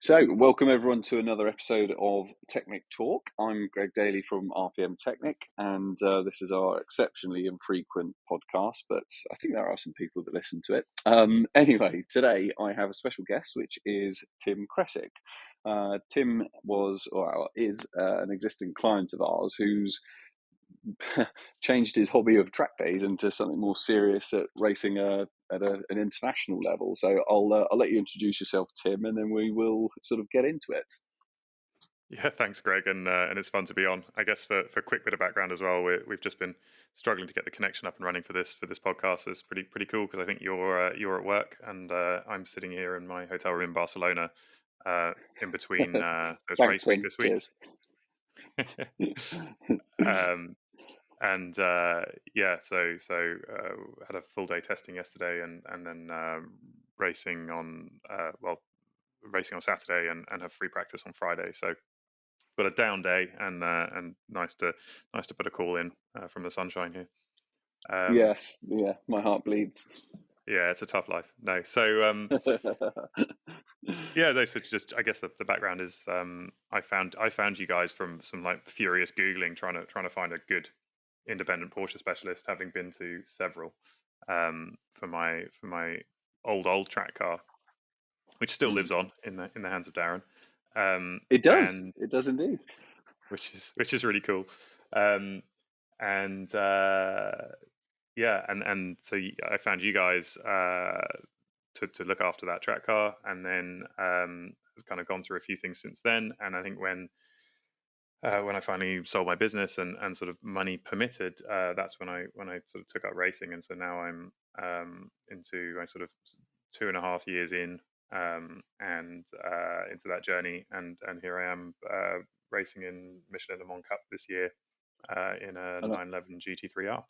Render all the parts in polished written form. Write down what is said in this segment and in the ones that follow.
So, welcome everyone to another episode of Technik Talk. I'm Greig Daly from RPM Technik, and this is our exceptionally infrequent podcast, but I think there are some people that listen to it. Anyway, today I have a special guest, which is Tim Creswick. Tim is an existing client of ours who's changed his hobby of track days into something more serious at racing an international level. So I'll let you introduce yourself, Tim, and then we will sort of get into it. Yeah, thanks, Greg, and it's fun to be on. I guess for a quick bit of background as well, we've just been struggling to get the connection up and running for this podcast. So it's pretty cool because I think you're at work and I'm sitting here in my hotel room in Barcelona, in between so it's Thanks, race week Tim. this week. Cheers. um, and yeah, so had a full day testing yesterday, and then racing on racing on Saturday, and have free practice on Friday. So got a down day, and nice to put a call in from the sunshine here. Yes, yeah, my heart bleeds. Yeah, it's a tough life. No, so yeah, so just I guess the background is I found you guys from some like furious googling, trying to find a good independent Porsche specialist, having been to several for my old track car, which still lives on in the hands of Darren. It does. And It does indeed. which is really cool. And yeah, and so I found you guys to look after that track car, and then I've kind of gone through a few things since then. And I think when I finally sold my business and sort of money permitted, that's when I sort of took up racing, and so now I'm into my sort of 2.5 years in, and into that journey, and here I am racing in Michelin Le Mans Cup this year in a And 911 GT3 R.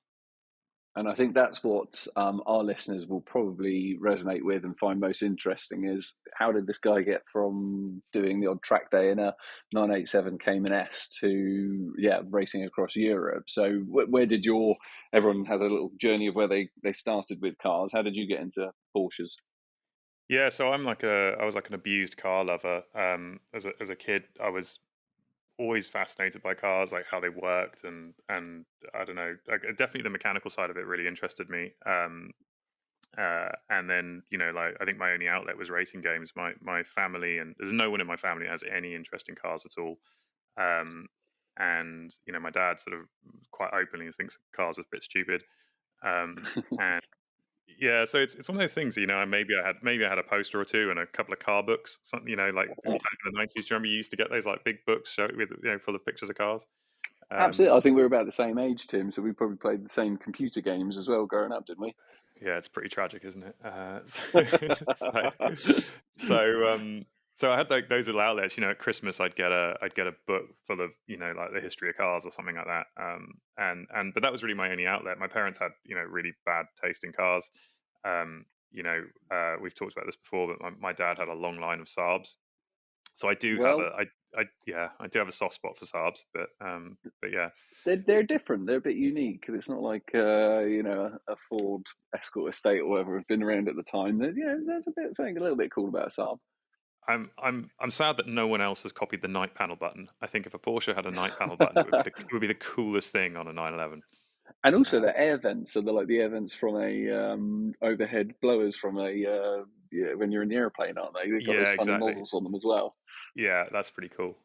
And I think that's what our listeners will probably resonate with and find most interesting is how did this guy get from doing the odd track day in a 987 Cayman S to, racing across Europe. So where did everyone has a little journey of where they started with cars. How did you get into Porsches? Yeah, so I was like an abused car lover. As a kid, I was always fascinated by cars, like how they worked, and I don't know, like definitely the mechanical side of it really interested me. And then like I think my only outlet was racing games. My family, and there's no one in my family that has any interest in cars at all. Um, and my dad sort of quite openly thinks cars are a bit stupid. And yeah, so it's one of those things. Maybe I had a poster or two and a couple of car books. Something like back in the 90s. Do you remember you used to get those like big books with full of pictures of cars? Absolutely. I think we were about the same age, Tim, so we probably played the same computer games as well growing up, didn't we? Yeah, it's pretty tragic, isn't it? So I had those little outlets. At Christmas I'd get a book full of like the history of cars or something like that. But that was really my only outlet. My parents had really bad taste in cars. We've talked about this before, but my dad had a long line of Saabs. So I do have Well, I do have a soft spot for Saabs, but yeah. they're different. They're a bit unique. It's not like a Ford Escort Estate or whatever have been around at the time. There's something a little bit cool about a Saab. I'm sad that no one else has copied the night panel button. I think if a Porsche had a night panel button, it would be the coolest thing on a 911. And also the air vents, so they're like the air vents from a overhead blowers from when you're in the airplane, aren't they? They've got Yeah, those funny exactly. nozzles on them as well. Yeah, that's pretty cool.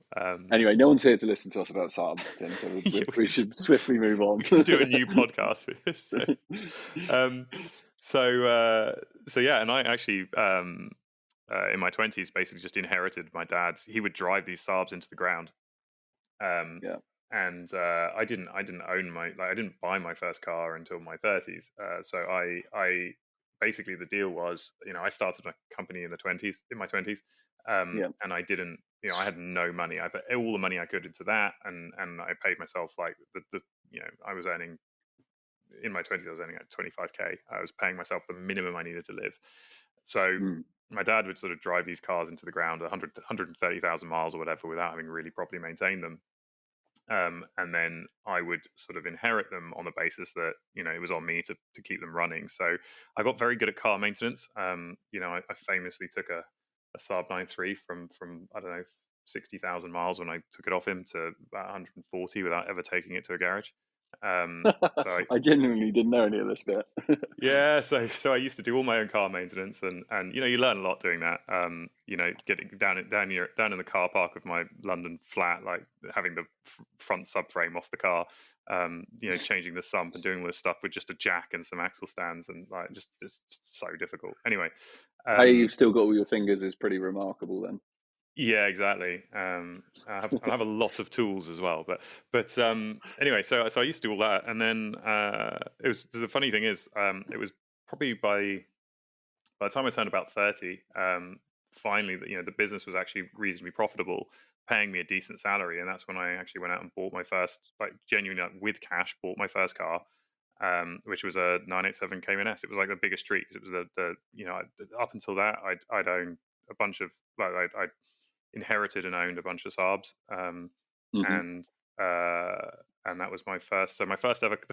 Anyway, no one's here to listen to us about Saabs, Tim, so we should swiftly move on. We could do a new podcast with this. So yeah, and I actually in my 20s basically just inherited my dad's. He would drive these Saabs into the ground. Yeah. And I didn't own I didn't buy my first car until my 30s. So I basically, the deal was, I started a company in my 20s, Yeah. and I didn't, I had no money. I put all the money I could into that, and I paid myself like I was earning in my 20s. I was earning at 25k. I was paying myself the minimum I needed to live. So Mm. my dad would sort of drive these cars into the ground 130,000 miles or whatever without having really properly maintained them. And then I would sort of inherit them on the basis that it was on me to keep them running. So I got very good at car maintenance. I famously took Saab 93 from I don't know 60,000 miles when I took it off him to about 140 without ever taking it to a garage. So I genuinely didn't know any of this bit. yeah, so I used to do all my own car maintenance, and you know, you learn a lot doing that. You know, getting down in the car park of my London flat, like having the front subframe off the car, you know, changing the sump and doing all this stuff with just a jack and some axle stands, and like just so difficult. Anyway, How you've still got all your fingers is pretty remarkable then. yeah, exactly. I have a lot of tools as well, but anyway, so I used to do all that, and then it was the funny thing is, it was probably by the time I turned about 30, finally, you know, the business was actually reasonably profitable, paying me a decent salary, and that's when I actually went out and bought my first, like, genuinely, like, with cash, bought my first car, which was a 987 Cayman S. It was like the biggest treat because it was the you know, up until that, I'd owned a bunch of, like, I inherited and owned a bunch of Saabs, Mm-hmm. and and that was my first. So the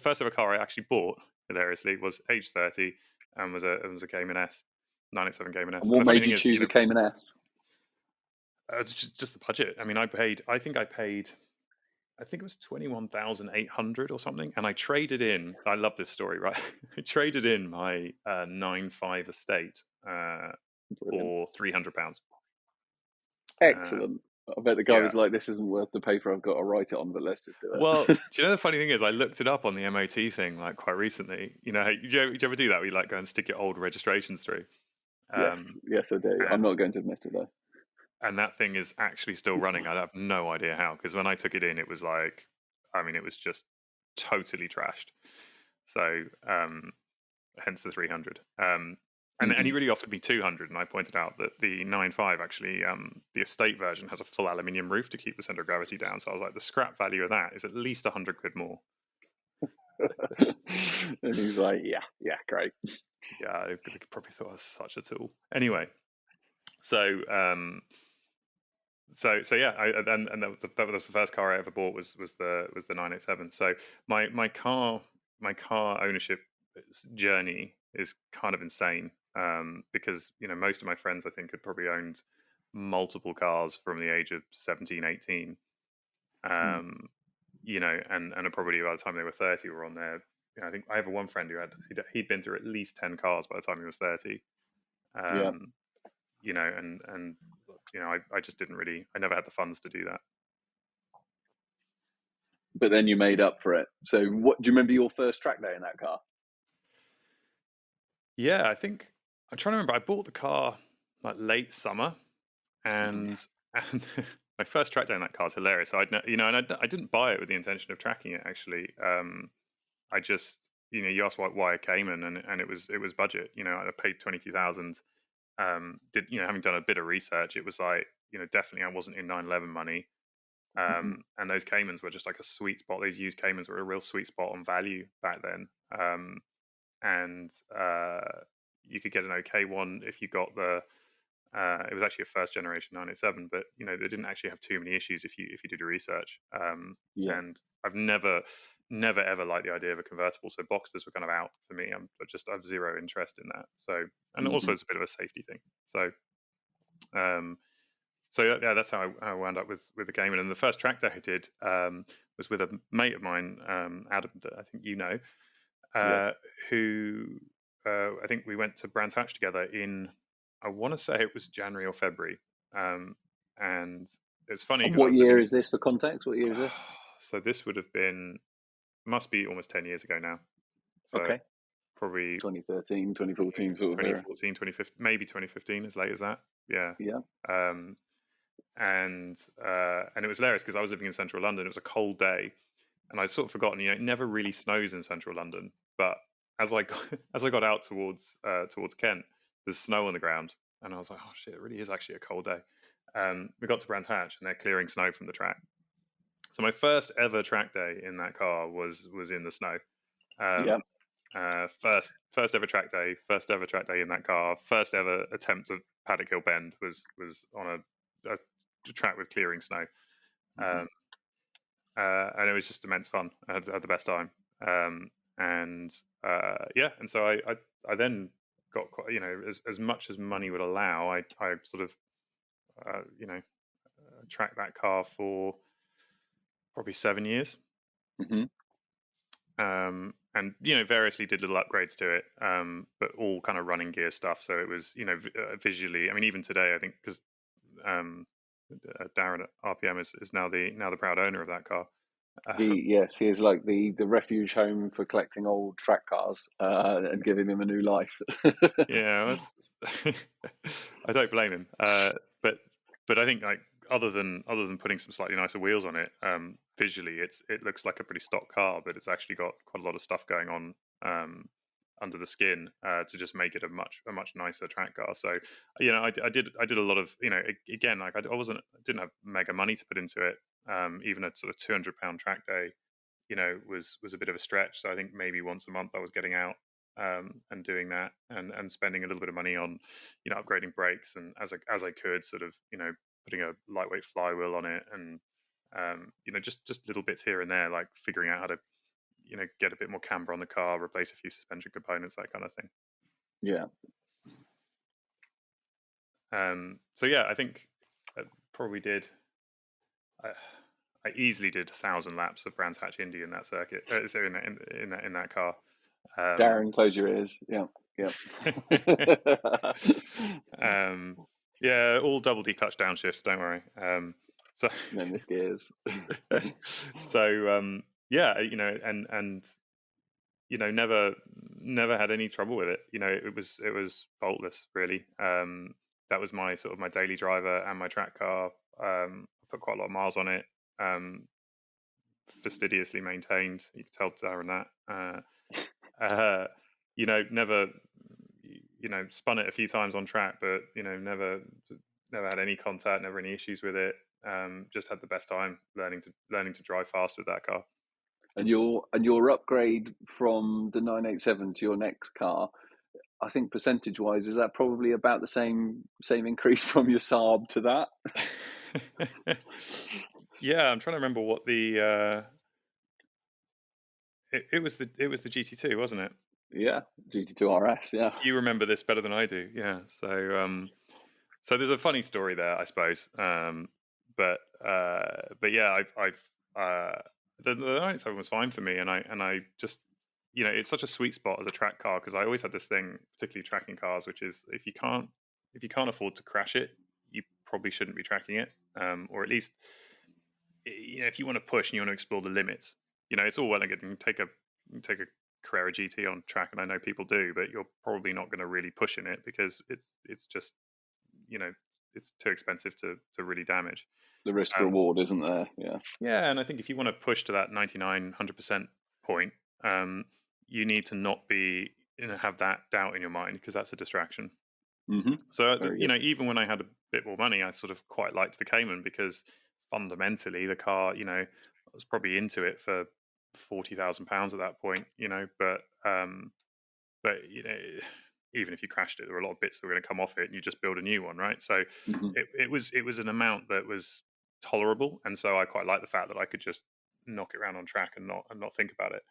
first ever car I actually bought, hilariously, was age 30, and was a Cayman S, 987 Cayman S. And And what the funny made thing you is, you choose a know, Cayman S? it's just the budget. I mean, I think it was 21,800 or something, and I traded in. I love this story, right? I traded in my 9.5 estate Brilliant. for £300. Excellent. I bet the guy Yeah. was like, "This isn't worth the paper I've got to write it on, but let's just do Well, it." do you know the funny thing is, I looked it up on the MOT thing like quite recently. You know, do you ever do that? Where you like go and stick your old registrations through, Yes, um, yes, I do. I'm and not going to admit it though. that thing is actually still running. I have no idea how, because when I took it in, it was like, I mean, it was just totally trashed. So, hence the 300. And he Mm-hmm. really offered me 200, and I pointed out that the 9.5 actually, the estate version has a full aluminium roof to keep the center of gravity down. So I was like, the scrap value of that is at least 100 quid more. And he's like, "Yeah, yeah, great." Yeah, they probably thought I was such a tool. Anyway, so so yeah, and that was the first car I ever bought was the 987. So my car ownership journey is kind of insane, because you know, most of my friends, I think, had probably owned multiple cars from the age of 17, 18. Mm. You know, and probably by the time they were 30 were on their, you know, I think I have one friend who he'd been through at least 10 cars by the time he was 30. Yeah, um you know, and you know, I just didn't really, I never had the funds to do that. but then you made up for it. So, what do you remember your first track day in that car? Yeah, I think I'm trying to remember. I bought the car like late summer, Mm. and my first track day in that car is hilarious. So you know, and I didn't buy it with the intention of tracking it. Actually, I just, you know, you asked why a Cayman, and it was budget. You know, I paid 22,000. Did, you know, having done a bit of research, it was like, you know, definitely I wasn't in 911 money. Mm-hmm. And those Caymans were just like a sweet spot. Those used Caymans were a real sweet spot on value back then. And you could get an okay one if you got the. It was actually a first generation 987, but you know, they didn't actually have too many issues if you did your research. Yeah. And I've never ever liked the idea of a convertible. So Boxsters were kind of out for me. I have zero interest in that. So, and Mm-hmm. also it's a bit of a safety thing. So. Um, so yeah, that's how I wound up with the Cayman. And the first track day I did, was with a mate of mine, Adam, that I think you know, Yes. uh, who I think we went to Brands Hatch together in, I want to say it was January or February. And it's funny And because I what was year living is this for context? What year is this? so this would have been, must be almost 10 years ago now. So Okay. probably 2013, 2014 sort of era. 2014, 2015, maybe 2015, as late as that. Yeah. Yeah. Um, and it was hilarious because I was living in central London. It was a cold day, and I'd sort of forgotten. You know, it never really snows in central London, but as I got, as I got out towards Kent, there's snow on the ground, and I was like, oh shit, it really is actually a cold day. We got to Brands Hatch, and they're clearing snow from the track. So my first ever track day in that car was in the snow. Yeah. Um, first ever track day, in that car. First ever attempt of Paddock Hill Bend was on a track with clearing snow, Mm-hmm. um, and it was just immense fun. I had the best time, and yeah, and so I then got quite, you know, as much as money would allow, I sort of tracked that car for probably 7 years. Mm-hmm. And variously did little upgrades to it, but all kind of running gear stuff. So it was visually. I mean, even today, I think because Darren at RPM is now the proud owner of that car. He is like the refuge home for collecting old track cars and giving them a new life. Yeah, I don't blame him. But I think like other than putting some slightly nicer wheels on it, visually it looks like a pretty stock car, but it's actually got quite a lot of stuff going on under the skin to just make it a much nicer track car. So I did a lot of again, like I didn't have mega money to put into it. Even a sort of £200 track day, was a bit of a stretch. So I think maybe once a month I was getting out and doing that and spending a little bit of money on upgrading brakes, and as I could sort of putting a lightweight flywheel on it, and just little bits here and there, like figuring out how to get a bit more camber on the car, replace a few suspension components, that kind of thing. Yeah. So yeah, I think I probably did. I easily did 1,000 laps of Brands Hatch Indy in that circuit. So in that car. Darren, close your ears. Yeah. Yeah, all double D touchdown shifts. Don't worry. So no missed gears. So yeah, and never had any trouble with it. It was faultless, really. That was my daily driver and my track car. I put quite a lot of miles on it. Fastidiously maintained. You can tell Darren that. Never, spun it a few times on track, but never had any contact, never any issues with it. Just had the best time learning to drive fast with that car. And your upgrade from the 987 to your next car, I think percentage wise, is that probably about the same increase from your Saab to that? Yeah, I'm trying to remember what the it was the GT2, wasn't it? Yeah, GT2 RS. Yeah, you remember this better than I do. Yeah, so there's a funny story there, I suppose. But yeah, the 987 was fine for me, and I just it's such a sweet spot as a track car, because I always had this thing, particularly tracking cars, which is if you can't afford to crash it, you probably shouldn't be tracking it, or at least if you want to push and you want to explore the limits. It's all well and good. You can take a Carrera GT on track, and I know people do, but you're probably not going to really push in it because it's just it's too expensive to really damage. The risk reward isn't there. Yeah, and I think if you want to push to that 99-100% point, you need to not be have that doubt in your mind, because that's a distraction. Mm-hmm. So even when I had a bit more money, I sort of quite liked the Cayman, because fundamentally the car, I was probably into it for £40,000 at that point, but even if you crashed it, there were a lot of bits that were going to come off it, and you just build a new one, right? So it was an amount that was tolerable, and so I quite liked the fact that I could just knock it around on track and not think about it.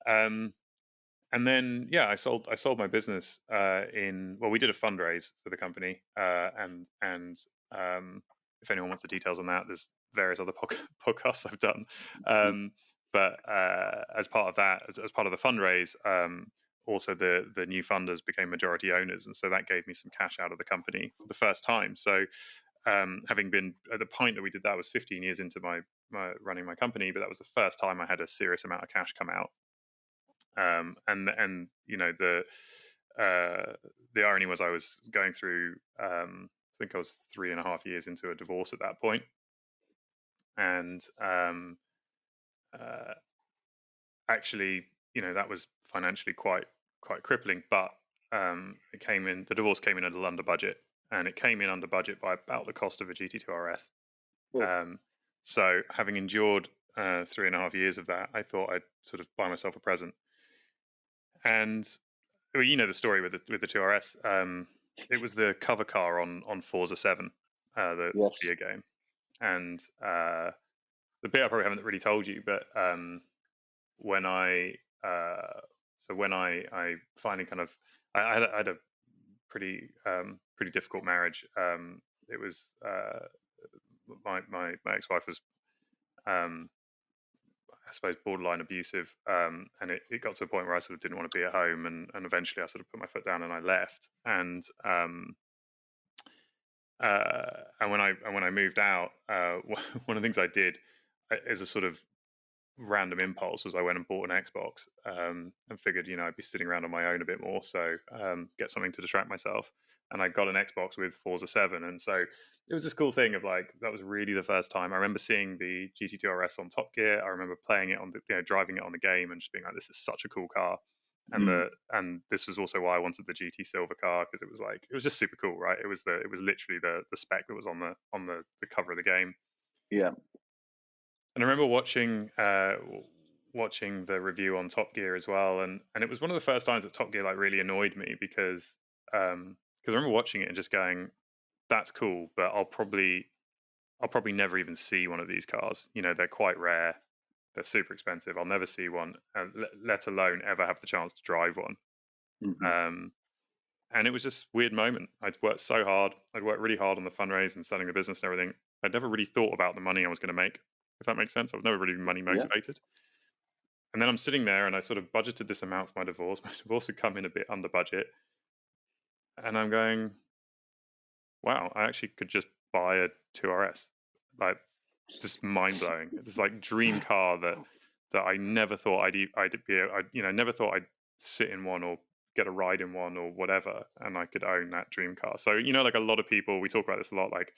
And then I sold my business we did a fundraise for the company, and if anyone wants the details on that, there's various other podcasts I've done. But as part of that, as part of the fundraise, also the new funders became majority owners, and so that gave me some cash out of the company for the first time. So having been at the point that we did that was 15 years into my running my company, but that was the first time I had a serious amount of cash come out. And the irony was I was going through I think I was 3.5 years into a divorce at that point, and actually that was financially quite crippling, but the divorce came in a little under budget, and it came in under budget by about the cost of a GT2 RS. So having endured 3.5 years of that, I thought I'd sort of buy myself a present. And the story with the 2RS. It was the cover car on Forza 7, the video game. And the bit I probably haven't really told you, but when I finally kind of I had a pretty difficult marriage. my ex-wife was I suppose borderline abusive, and it got to a point where I sort of didn't want to be at home, and eventually I sort of put my foot down and I left. And when I moved out, one of the things I did as a sort of random impulse was I went and bought an Xbox, and figured, I'd be sitting around on my own a bit more, so get something to distract myself. And I got an Xbox with Forza 7, and so it was this cool thing of like, that was really the first time I remember seeing the GT2 RS on Top Gear. I remember playing it on the, driving it on the game and just being like, this is such a cool car. And this was also why I wanted the GT Silver car, because it was just super cool, right? It was literally the spec that was on the cover of the game. Yeah. And I remember watching the review on Top Gear as well, and it was one of the first times that Top Gear like really annoyed me, because I remember watching it and just going, that's cool, but I'll probably never even see one of these cars. They're quite rare, they're super expensive. I'll never see one, let alone ever have the chance to drive one. And it was just a weird moment. I'd worked so hard. I'd worked really hard on the fundraise and selling the business and everything. I'd never really thought about the money I was going to make, if that makes sense. I was never really money motivated. And then I'm sitting there and I sort of budgeted this amount for my divorce. My divorce had come in a bit under budget. And I'm going, wow, I actually could just buy a 2RS. Like, just mind blowing. It's like dream car that I never thought I'd be, never thought I'd sit in one or get a ride in one or whatever, and I could own that dream car. So, like a lot of people, we talk about this a lot, like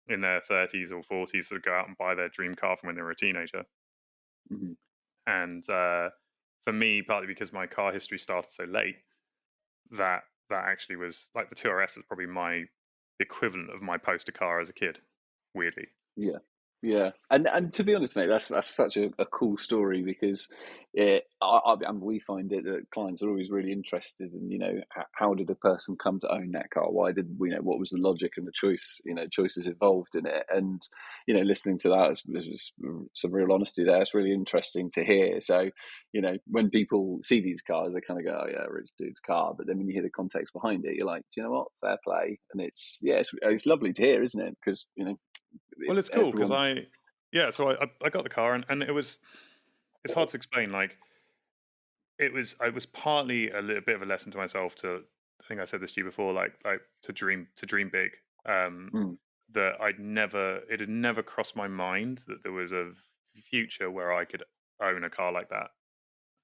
in their 30s or 40s, sort of go out and buy their dream car from when they were a teenager. And for me, partly because my car history started so late, that actually was like the 2RS was probably my equivalent of my poster car as a kid, weirdly. Yeah, and to be honest, mate, that's such a cool story, because we find it that clients are always really interested in, how did a person come to own that car? Why did what was the logic and the choices involved in it? And listening to that, there's some real honesty there. It's really interesting to hear. So when people see these cars, they kind of go, "Oh yeah, rich dude's car," but then when you hear the context behind it, you're like, "Do you know what? Fair play." And it's lovely to hear, isn't it? Because well, it's cool because I got the car, and it's hard to explain. Like, I was partly a little bit of a lesson to myself to, I think I said this to you before, like to dream big. That it had never crossed my mind that there was a future where I could own a car like that.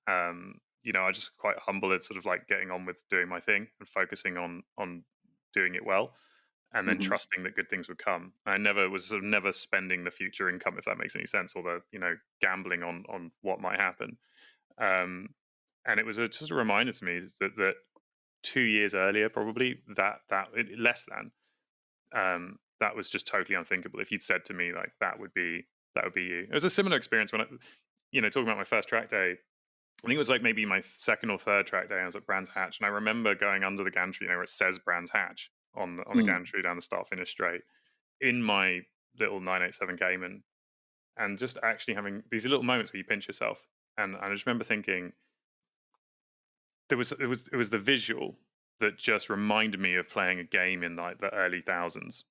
I just quite humble at sort of like getting on with doing my thing and focusing on doing it well, and then trusting that good things would come. I was sort of never spending the future income, if that makes any sense, or the gambling on what might happen. And it was just a reminder to me that 2 years earlier, probably less than that was just totally unthinkable. If you'd said to me like that would be you. It was a similar experience when talking about my first track day. I think it was like maybe my second or third track day. I was at Brands Hatch, and I remember going under the gantry, where it says Brands Hatch on the gantry down the start finish straight, in my little 987 Cayman, and just actually having these little moments where you pinch yourself. And I just remember thinking, it was the visual that just reminded me of playing a game in like the early thousands,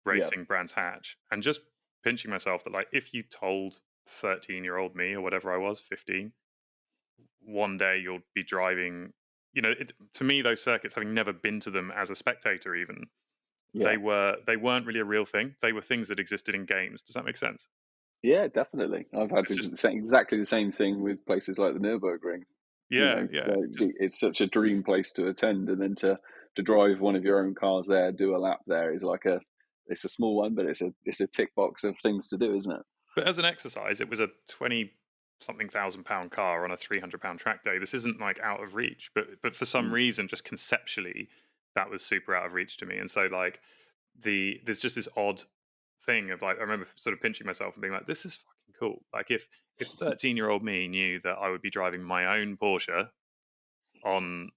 racing Brands Hatch, and just pinching myself that, like, if you told 13-year-old me, or whatever I was, 15, one day you'll be driving, to me, those circuits, having never been to them as a spectator even, they weren't really a real thing. They were things that existed in games. Does that make sense? Yeah, definitely. I've had exactly the same thing with places like the Nürburgring. It's such a dream place to attend, and then to drive one of your own cars there, do a lap there, is like it's a small one, but it's a tick box of things to do, isn't it? But as an exercise, it was a 20-something £1,000 car on a £300 track day. This isn't like out of reach, but for some reason, just conceptually, that was super out of reach to me. And so like there's just this odd thing of like, I remember sort of pinching myself and being like, this is fucking cool. Like if 13-year-old me knew that I would be driving my own Porsche on,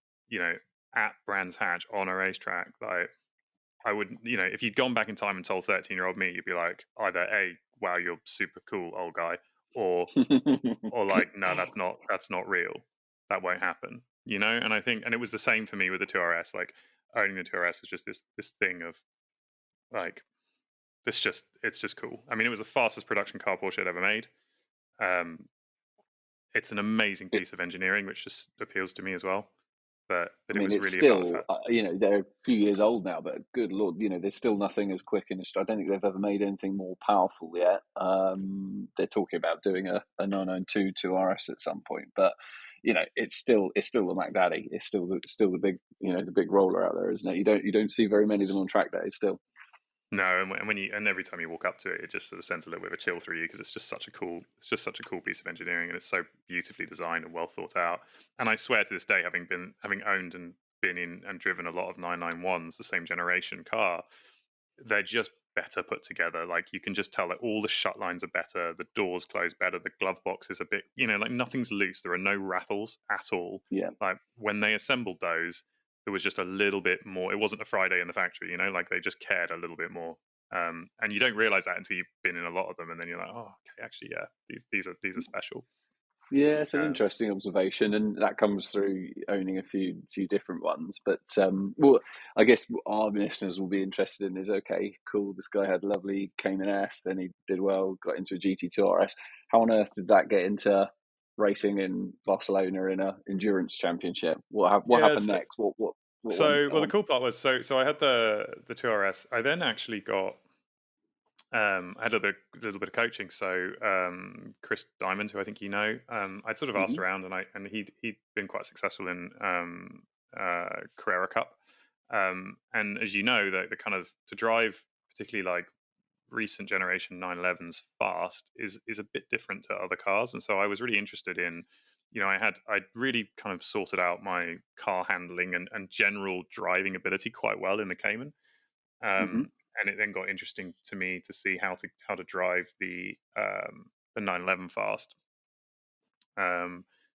at Brands Hatch on a racetrack, like I would, if you'd gone back in time and told 13-year-old me, you'd be like, either A, wow, you're super cool, old guy, or like, no, that's not real. That won't happen, And I think, and it was the same for me with the 2RS. Like, owning the 2RS was just this thing of like, it's just cool. I mean, it was the fastest production car Porsche had ever made. Um, it's an amazing piece of engineering, which just appeals to me as well. But I it mean, was it's really about the still, fact. they're a few years old now, but good lord, there's still nothing as quick and I don't think they've ever made anything more powerful yet. They're talking about doing a 992 RS at some point, but it's still the Mac Daddy. It's still the big, the big roller out there, isn't it? You don't see very many of them on track days still. No, and when you and every time you walk up to it, it just sort of sends a little bit of a chill through you because it's just such a cool piece of engineering, and it's so beautifully designed and well thought out. And I swear to this day, having owned and been in and driven a lot of 991s, the same generation car, they're just better put together. Like you can just tell that all the shut lines are better, the doors close better, the glove box is a bit, like nothing's loose. There are no rattles at all. Yeah. Like when they assembled those, there was just a little bit more. It wasn't a Friday in the factory, like they just cared a little bit more. And you don't realize that until you've been in a lot of them, and then you're like, oh, okay, actually, yeah, these are special. Yeah, it's an Um, interesting observation, and that comes through owning a few different ones. But well, I guess what our listeners will be interested in is, okay, cool. This guy had a lovely Cayman S, then he did well, got into a GT2 RS. How on earth did that get into racing in Barcelona in a endurance championship? What yeah. happened next? What went So well, the on? cool part was so I had the 2RS. I then actually got I had a little bit of coaching. So Chris Diamond, who I think I'd sort of asked Hmm. around, and he'd been quite successful in Carrera Cup. And as you know, the kind of to drive, particularly like recent generation 911s fast is a bit different to other cars. And so I was really interested in, I'd really kind of sorted out my car handling and general driving ability quite well in the Cayman. Hmm. And it then got interesting to me to see how to drive the 911 fast.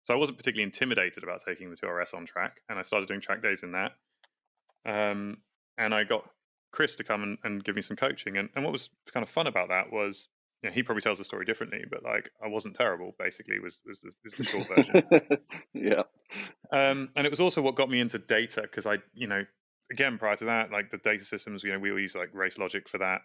So I wasn't particularly intimidated about taking the 2RS on track, and I started doing track days in that. Um, and I got Chris to come and give me some coaching. And what was kind of fun about that was, he probably tells the story differently, but like I wasn't terrible. Basically, was the short version. Yeah. And it was also what got me into data because again, prior to that, like the data systems, we all use like Race Logic for that.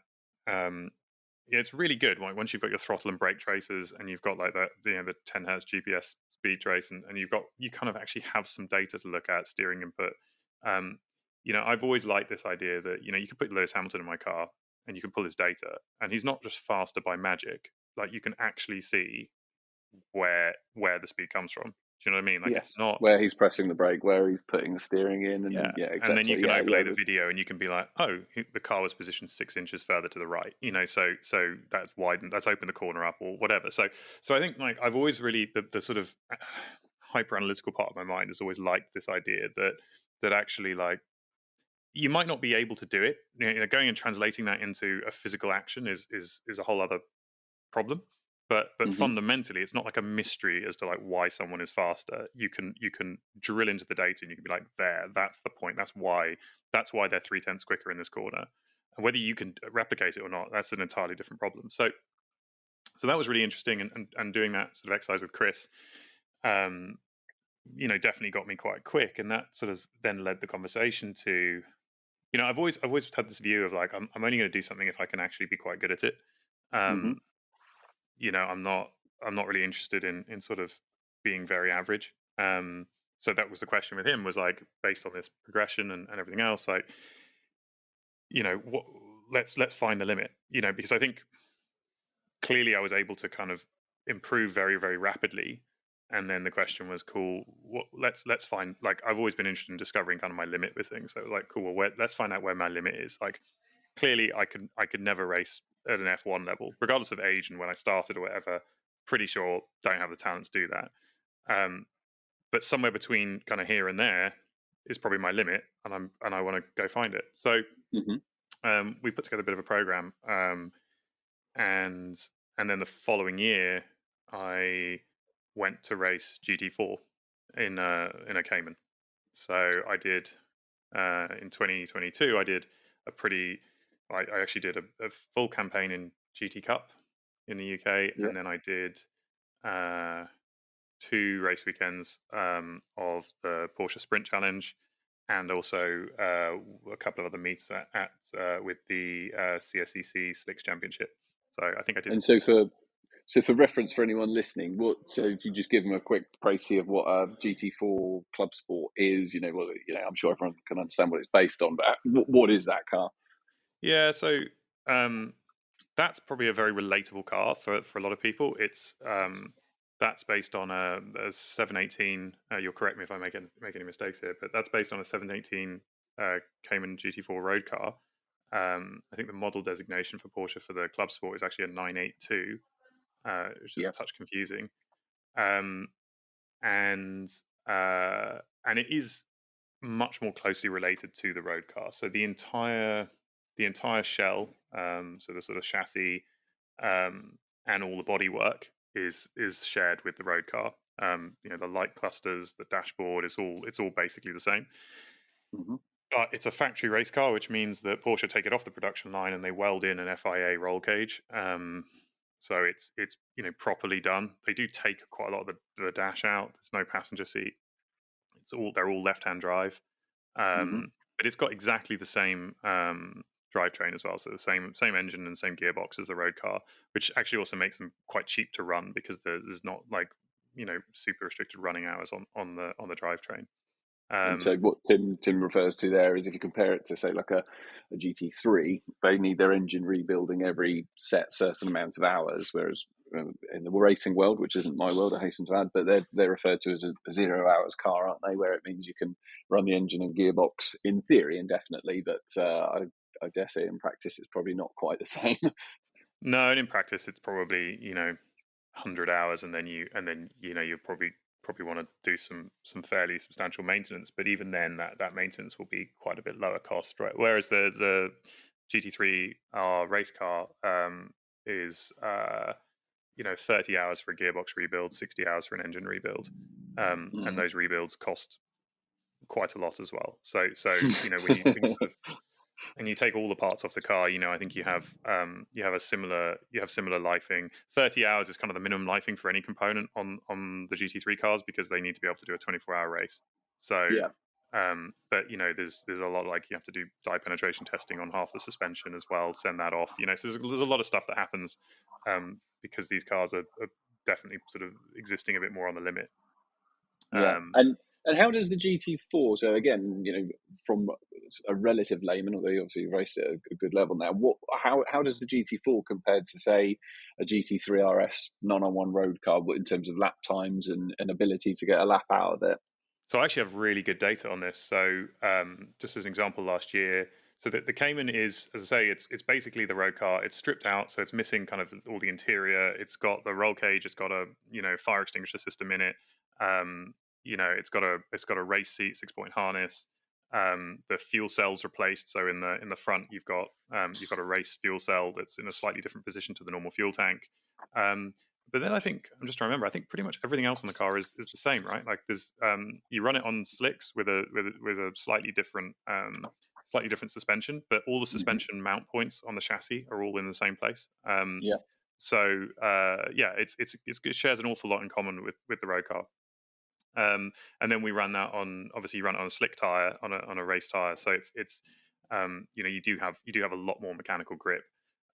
Yeah, it's really good. Like once you've got your throttle and brake tracers, and you've got like the 10 hertz GPS speed trace, and you kind of actually have some data to look at, steering input. Um, I've always liked this idea that you can put Lewis Hamilton in my car, and you can pull his data, and he's not just faster by magic. Like you can actually see where the speed comes from. Do you know what I mean? Like it's Yes, not. where he's pressing the brake, where he's putting the steering in, Yeah, and yeah, and then you etc. can Yeah, yeah. overlay the There's video, and you can be like, "Oh, the car was positioned 6 inches further to the right," so that's widened, that's opened the corner up, or whatever. So I think like I've always really the sort of hyper analytical part of my mind has always liked this idea that actually like you might not be able to do it. Going and translating that into a physical action is a whole other problem. But hmm fundamentally, it's not like a mystery as to like why someone is faster. You can drill into the data, and you can be like, that's the point. That's why they're 3/10 quicker in this corner. And whether you can replicate it or not, that's an entirely different problem. So that was really interesting, and doing that sort of exercise with Chris, um, definitely got me quite quick, and that sort of then led the conversation to, I've always had this view of like I'm only going to do something if I can actually be quite good at it. hmm Um, I'm not really interested in sort of being very average. So that was the question with him, was like based on this progression and everything else, like what, let's find the limit, because I think clearly I was able to kind of improve very very rapidly. And then the question was, cool, let's find, like I've always been interested in discovering kind of my limit with things. So like, cool, well, let's find out where my limit is. Like clearly I could never race at an F1 level, regardless of age and when I started or whatever. Pretty sure don't have the talent to do that. But somewhere between kind of here and there is probably my limit, and I want to go find it. So hmm we put together a bit of a program, and then the following year I went to race GT4 in a Cayman. So I did in 2022. I did a pretty. I actually did a full campaign in GT Cup in the UK, Yeah. and then I did uh, 2 race weekends of the Porsche Sprint Challenge, and also a couple of other meets with the CSEC Slicks Championship. So I think I did. And so for reference for anyone listening, so if you just give them a quick précis of what a GT4 Club Sport is, I'm sure everyone can understand what it's based on, but what is that car? Yeah, so that's probably a very relatable car for a lot of people. It's that's based on a 718. You'll correct me if I make any mistakes here, but that's based on a 718 Cayman GT4 road car. I think the model designation for Porsche for the Club Sport is actually a 982, which is Yeah. a touch confusing. Um, and and it is much more closely related to the road car. So the entire shell, so the sort of chassis, and all the bodywork is shared with the road car. The light clusters, the dashboard, it's all basically the same. Mm-hmm. But it's a factory race car, which means that Porsche take it off the production line and they weld in an FIA roll cage. So it's properly done. They do take quite a lot of the dash out. There's no passenger seat. They're all left-hand drive. Mm-hmm. But it's got exactly the same drivetrain as well, so the same engine and same gearbox as the road car, which actually also makes them quite cheap to run because there's not like super restricted running hours on the drivetrain. And so what Tim refers to there is if you compare it to say like a GT3, they need their engine rebuilding every certain amount of hours, whereas in the racing world, which isn't my world, I hasten to add, but they're referred to as a 0 hours car, aren't they? Where it means you can run the engine and gearbox in theory indefinitely, but I dare say in practice it's probably not quite the same. No, and in practice it's probably 100 hours, and then you probably want to do some fairly substantial maintenance. But even then, that maintenance will be quite a bit lower cost, right? Whereas the GT3 R race car is 30 hours for a gearbox rebuild, 60 hours for an engine rebuild, and those rebuilds cost quite a lot as well. So when you sort of and you take all the parts off the car, I think you have similar lifing. 30 hours is kind of the minimum lifing for any component on the GT3 cars because they need to be able to do a 24-hour race. So, Yeah. but there's a lot, like you have to do dye penetration testing on half the suspension as well, send that off. So there's a lot of stuff that happens because these cars are definitely sort of existing a bit more on the line. Yeah, and how does the GT4? So again, from a relative layman, although you obviously raced at a good level now, how does the GT4 compare to say a GT3 RS non-on-one road car in terms of lap times and ability to get a lap out of it? So I actually have really good data on this. So just as an example, last year, so the Cayman is, as I say, it's basically the road car. It's stripped out, so it's missing kind of all the interior. It's got the roll cage. It's got a fire extinguisher system in it. It's got a race seat, 6-point harness. The fuel cell's replaced. So in the front, you've got a race fuel cell that's in a slightly different position to the normal fuel tank. But then I think I'm just trying to remember. I think pretty much everything else on the car is the same, right? Like there's you run it on slicks with a slightly different suspension, but all the suspension mount points on the chassis are all in the same place. Yeah. So it shares an awful lot in common with the road car. And then we run that on, obviously you run it on a slick tire, on a race tire. So it's you do have a lot more mechanical grip,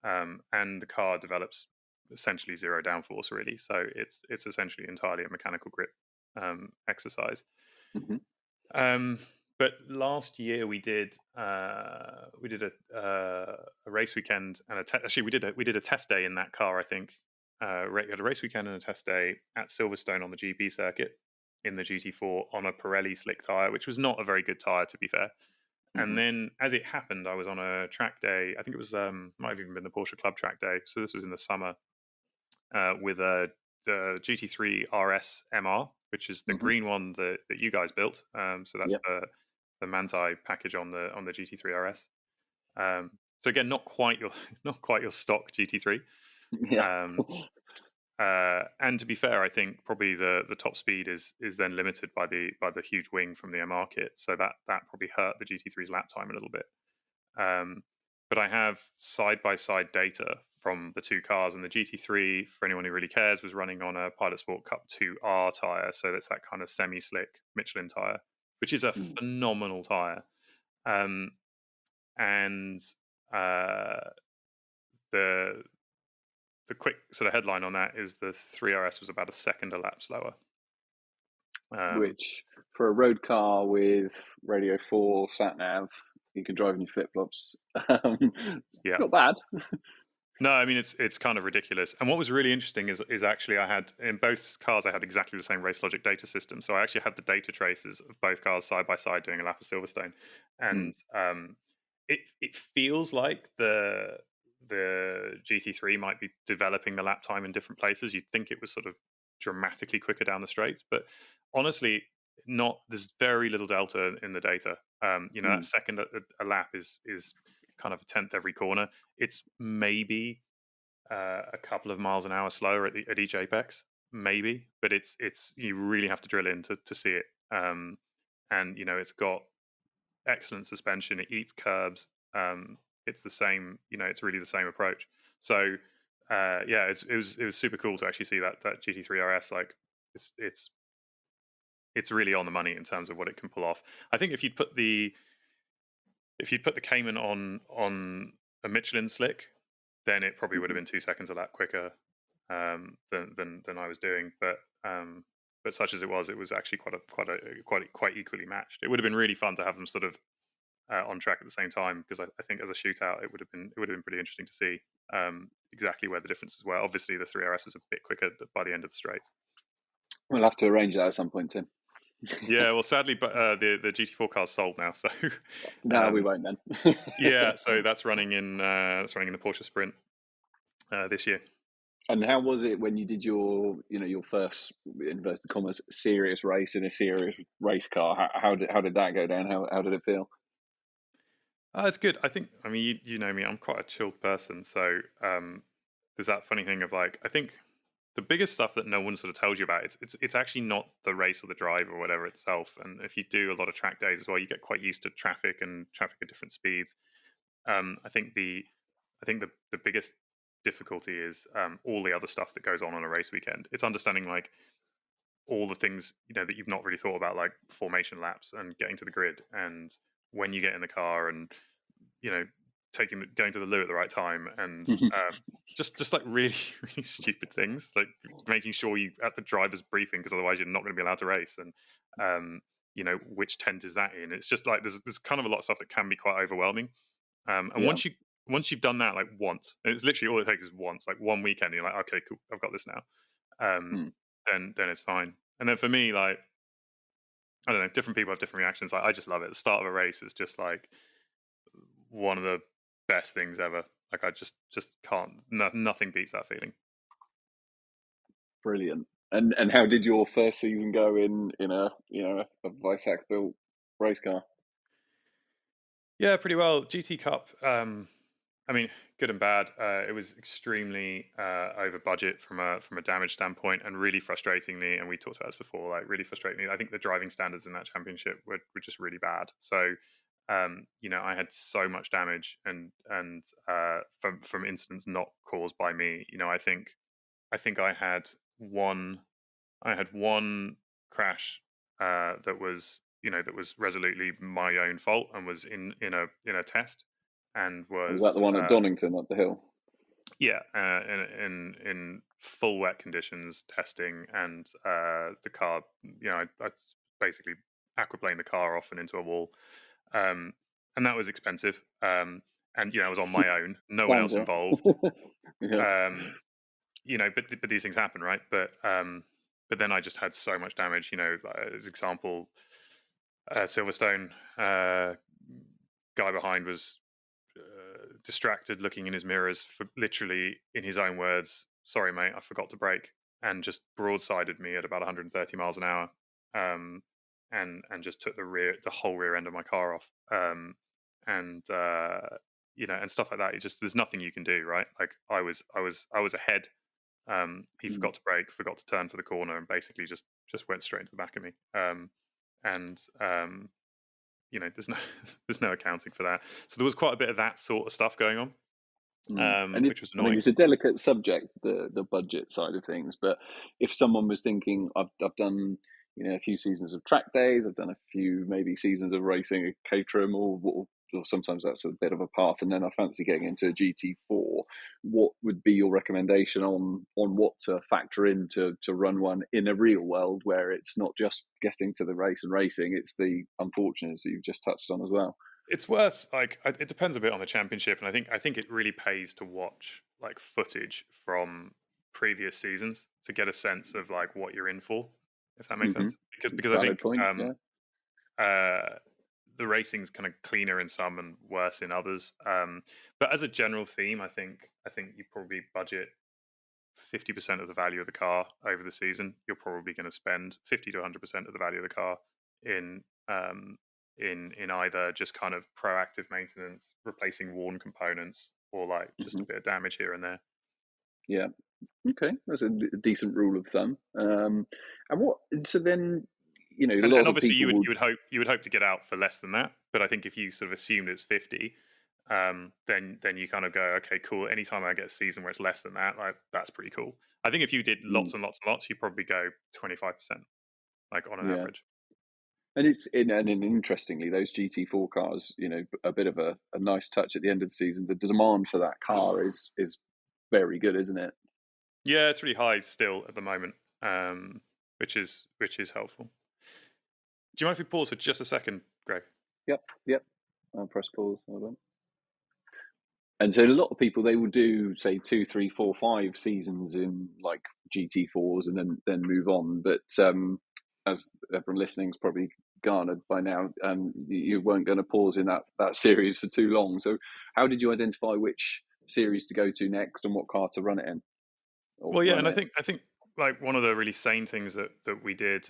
and the car develops essentially zero downforce really. So it's essentially entirely a mechanical grip exercise. But last year we did a race weekend and actually we did a test day in that car. I think we had a race weekend and a test day at Silverstone on the GP circuit in the GT4 on a Pirelli slick tire, which was not a very good tire to be fair. And then, as it happened, I was on a track day. I think it was might have even been the Porsche Club track day. So this was in the summer with the GT3 RS MR, which is the green one that you guys built. So that's the Manti package on the GT3 RS. So again, not quite your stock GT3. Yeah. And to be fair, I think probably the top speed is then limited by the huge wing from the MR kit, so that probably hurt the GT3's lap time a little bit. But I have side by side data from the two cars, and the GT3, for anyone who really cares, was running on a Pilot Sport Cup 2 R tire, so that's that kind of semi-slick Michelin tire, which is a phenomenal tire. And the quick sort of headline on that is the 3RS was about a second a lap slower. Which, for a road car with Radio 4, sat nav, you can drive in your flip flops. Yeah, not bad. No, I mean it's kind of ridiculous. And what was really interesting is actually I had in both cars I had exactly the same race logic data system. So I actually had the data traces of both cars side by side doing a lap of Silverstone, and it feels like the GT3 might be developing the lap time in different places. You'd think it was sort of dramatically quicker down the straights, but honestly, not. There's very little delta in the data. That second a lap is kind of a tenth every corner. It's maybe a couple of miles an hour slower at each apex, maybe, but it's you really have to drill in to see it. And it's got excellent suspension. It eats curbs. It's the same. It's really the same approach. So it was super cool to actually see that GT3 RS. Like it's really on the money in terms of what it can pull off. I think if you'd put the Cayman on a Michelin slick, then it probably would have been 2 seconds a lap quicker than I was doing. But such as it was actually quite equally matched. It would have been really fun to have them sort of on track at the same time, because I think as a shootout it would have been pretty interesting to see exactly where the differences were. Obviously, the 3RS was a bit quicker by the end of the straights. We'll have to arrange that at some point, Tim. Yeah, well, sadly, but the GT4 car's sold now, so no, we won't then. Yeah, so that's running in the Porsche Sprint this year. And how was it when you did your first, inverted commas, serious race in a serious race car? How did that go down? How did it feel? It's good. I mean, you know me, I'm quite a chilled person, so there's that funny thing of like, I think the biggest stuff that no one sort of tells you about, it's actually not the race or the drive or whatever itself. And if you do a lot of track days as well, you get quite used to traffic at different speeds. I think the biggest difficulty is all the other stuff that goes on a race weekend. It's understanding like all the things that you've not really thought about, like formation laps and getting to the grid, and when you get in the car and going to the loo at the right time, and just like really really stupid things, like making sure you at the driver's briefing, because otherwise you're not going to be allowed to race, and which tent is that in. It's just like there's kind of a lot of stuff that can be quite overwhelming, and once you've done that like once, and it's literally all it takes is once, like one weekend, you're like, okay, cool, I've got this now. Then it's fine. And then for me, like, I don't know, different people have different reactions. Like, I just love it. The start of a race is just like one of the best things ever. Like, I just can't. Nothing beats that feeling. Brilliant. And how did your first season go in a Weissach built race car? Yeah, pretty well. GT Cup. I mean, good and bad. It was extremely over budget from a damage standpoint, and really frustratingly, and we talked about this before, like really frustratingly, I think the driving standards in that championship were just really bad. So, I had so much damage and from incidents not caused by me. I think I had one crash that was resolutely my own fault, and was in a test. And was that the one at Donington up the hill? Yeah, in full wet conditions testing, and the car, I basically aquaplaned the car off and into a wall, and that was expensive. And I was on my own, no one else involved. But these things happen, right? But then I just had so much damage. As example, Silverstone, guy behind was distracted, looking in his mirrors, for literally, in his own words, "Sorry, mate, I forgot to brake," and just broadsided me at about 130 miles an hour, and just took the whole rear end of my car off, and stuff like that. There's nothing you can do, right? Like I was ahead. He forgot to brake, forgot to turn for the corner, and basically just went straight into the back of me. There's no accounting for that. So there was quite a bit of that sort of stuff going on, which was annoying. I mean, it's a delicate subject, the budget side of things. But if someone was thinking, I've done a few seasons of track days. I've done a few maybe seasons of racing at Caterham, or sometimes that's a bit of a path. And then I fancy getting into a GT4. What would be your recommendation on what to factor in to run one in a real world where it's not just getting to the race and racing, it's the unfortunates that you've just touched on as well? It's worth it depends a bit on the championship, and I think it really pays to watch like footage from previous seasons to get a sense of like what you're in for, if that makes sense. Because I Valid think point. Yeah. The racing's kind of cleaner in some and worse in others. But as a general theme, I think you probably budget 50% of the value of the car over the season. You're probably going to spend 50 to 100% of the value of the car in in either just kind of proactive maintenance, replacing worn components, or like just a bit of damage here and there. Yeah. Okay, that's a decent rule of thumb. And what? So then, a lot And of obviously, people you would hope to get out for less than that. But I think if you sort of assumed it's 50, then you kind of go, okay, cool. Anytime I get a season where it's less than that, like that's pretty cool. I think if you did lots and lots and lots, you probably go 25%, like on an average. And interestingly, those GT4 cars, a bit of a nice touch at the end of the season. The demand for that car is very good, isn't it? Yeah, it's really high still at the moment, which is helpful. Do you mind if we pause for just a second, Greg? Yep. I'll press pause. Hold on. And so a lot of people, they will do say 2, 3, 4, 5 seasons in like GT4s and then move on. But as everyone listening is probably garnered by now, you weren't going to pause in that series for too long. So how did you identify which series to go to next and what car to run it in? Well, yeah, and I think like one of the really sane things that we did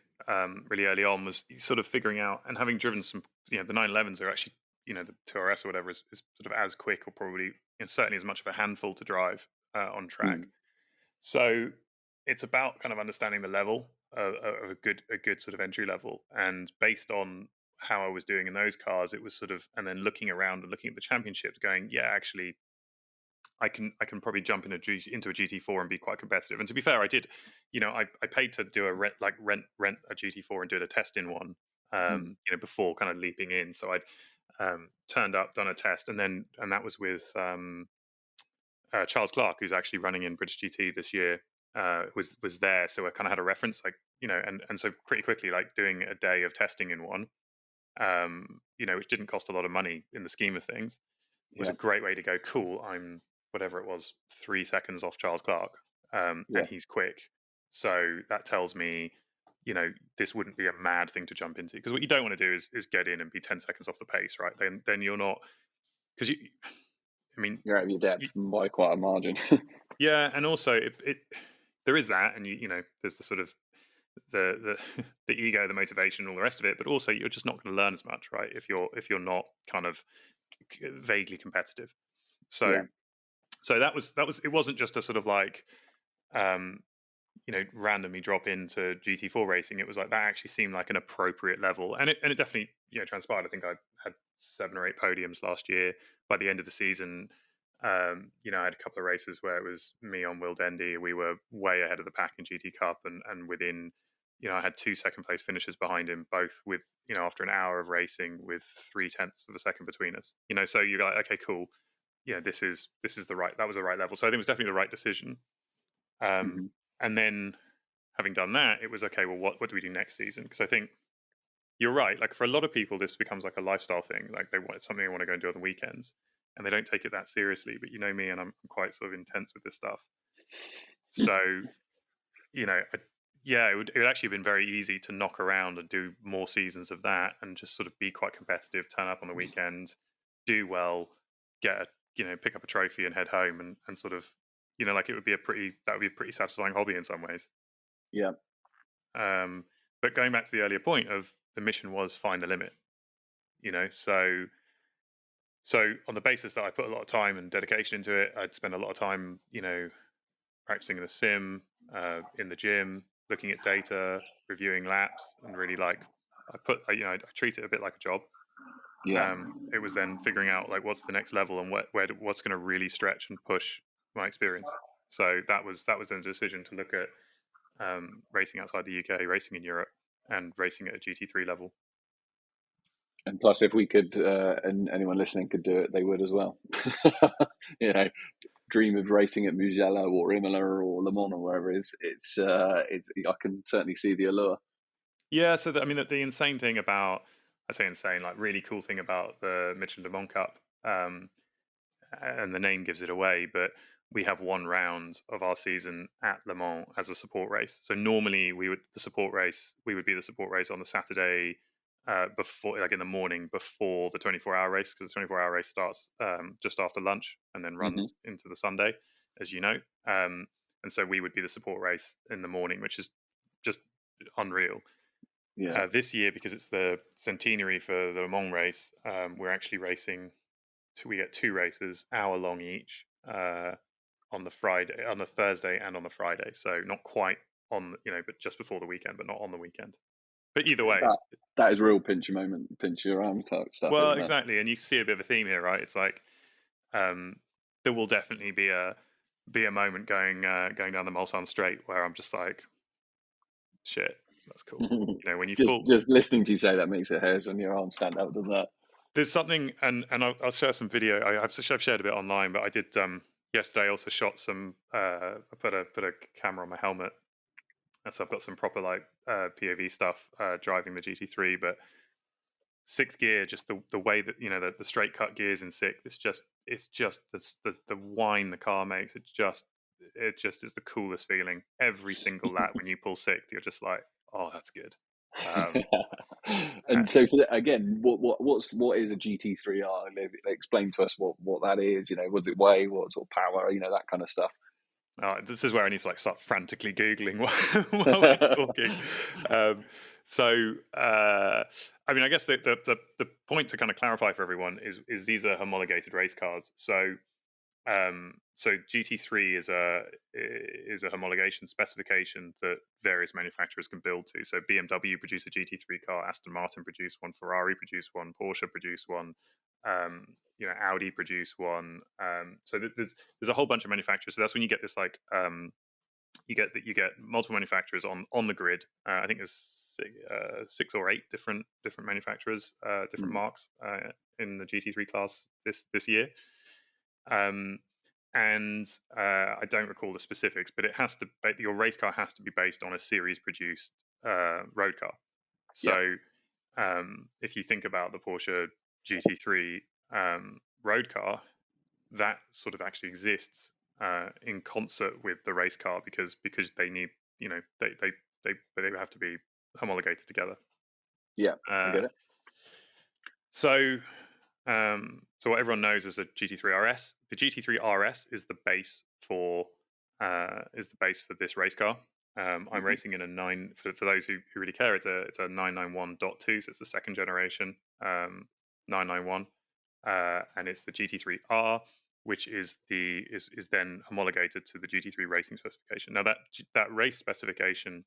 really early on was sort of figuring out, and having driven some, the 911s are actually, the 2RS or whatever is sort of as quick, or probably certainly as much of a handful to drive on track. So it's about kind of understanding the level of a good sort of entry level, and based on how I was doing in those cars, it was sort of, and then looking around and looking at the championships, going, yeah, actually, I can probably jump into a GT4 and be quite competitive. And to be fair, I did, I paid to do a rent a GT4 and do a test in one, before kind of leaping in. So I'd turned up, done a test, and that was with Charles Clark, who's actually running in British GT this year, was there. So I kind of had a reference, like, and so pretty quickly, like doing a day of testing in one, which didn't cost a lot of money in the scheme of things, was a great way to go, cool, I'm whatever it was, 3 seconds off Charles Clark, and he's quick. So that tells me, this wouldn't be a mad thing to jump into, because what you don't want to do is get in and be 10 seconds off the pace, right? Then you're not, because you're out of your depth by quite a margin. Yeah, and also it there is that, and there's the sort of the the ego, the motivation, all the rest of it. But also, you're just not going to learn as much, right? If you're not kind of vaguely competitive. So that was it wasn't just a sort of like randomly drop into GT4 racing. It was like that actually seemed like an appropriate level, and it definitely transpired. I think I had 7 or 8 podiums last year. By the end of the season, I had a couple of races where it was me on Will Dendy. We were way ahead of the pack in GT Cup, and within, I had 2 second place finishes behind him, both with, after an hour of racing, with 0.3 of a second between us. So you're like, okay, cool. Yeah, this is that was the right level. So I think it was definitely the right decision. And then having done that, it was okay, well, what do we do next season? Because I think you're right. Like, for a lot of people, this becomes like a lifestyle thing. Like, it's something they want to go and do on the weekends, and they don't take it that seriously. But me, and I'm quite sort of intense with this stuff. So, it would actually have been very easy to knock around and do more seasons of that, and just sort of be quite competitive, turn up on the weekend, do well, pick up a trophy and head home, and sort of, like that would be a pretty satisfying hobby in some ways. Yeah. But going back to the earlier point of the mission was find the limit, so on the basis that I put a lot of time and dedication into it, I'd spend a lot of time, practicing in the sim, in the gym, looking at data, reviewing laps, and really I treat it a bit like a job. It was then figuring out like what's the next level, and what's going to really stretch and push my experience. So that was then the decision to look at racing outside the UK, racing in Europe. and racing at a GT3 level. And plus, if we could, and anyone listening could do it, they would as well. You know, dream of racing at Mugello or Imola or Le Mans or wherever it is. It's I can certainly see the allure. Yeah, so I mean, the insane thing about, I say insane, like really cool thing about the Michelin Le Mans Cup, and the name gives it away, but we have one round of our season at Le Mans as a support race. So normally we would be the support race on the Saturday before, like in the morning before the 24-hour race, because the 24-hour race starts just after lunch and then runs into the Sunday, as you know. And so we would be the support race in the morning, which is just unreal. Yeah. This year, because it's the centenary for the Le Mans race, we're actually racing. We get 2 races, hour long each, on the Thursday, and on the Friday. So not quite on, but just before the weekend, but not on the weekend. But either way, that is real pinch your arm type stuff. well, isn't it? exactly, and you see a bit of a theme here, right? It's like there will definitely be a moment going down the Mulsanne Straight where I'm just like, shit, that's cool. When you just listening to you say that makes the hairs on your arm stand up, doesn't it? There's something, and I'll share some video. I've shared a bit online, but I did yesterday. Also shot some. I put a camera on my helmet, and so I've got some proper like POV stuff driving the GT3. But sixth gear, just the way that the straight cut gears in sixth. It's just the whine the car makes. It just is the coolest feeling. Every single lap when you pull sixth, you're just like, oh, that's good. And so again, what is a GT3 R? Explain to us what that is. What does it weigh? What sort of power? That kind of stuff. This is where I need to start frantically googling while we're talking. I mean, I guess the point to kind of clarify for everyone is these are homologated race cars. So GT3 is a homologation specification that various manufacturers can build to. So BMW produced a GT3 car, Aston Martin produced one, Ferrari produced one, Porsche produced one, Audi produced one. So there's a whole bunch of manufacturers. So that's when you get this like you get multiple manufacturers on the grid. I think there's 6 or 8 different manufacturers, different marks in the GT3 class this year. And I don't recall the specifics, but your race car has to be based on a series produced road car. So if you think about the Porsche GT3 road car, that sort of actually exists in concert with the race car because they need, they have to be homologated together. Yeah, I get it. So what everyone knows is a GT3 RS. The GT3 RS is the base for this race car. I'm racing in a 9. For those who really care, it's a 991.2, so it's the second generation 991, and it's the GT3 R, which is then homologated to the GT3 racing specification. Now that race specification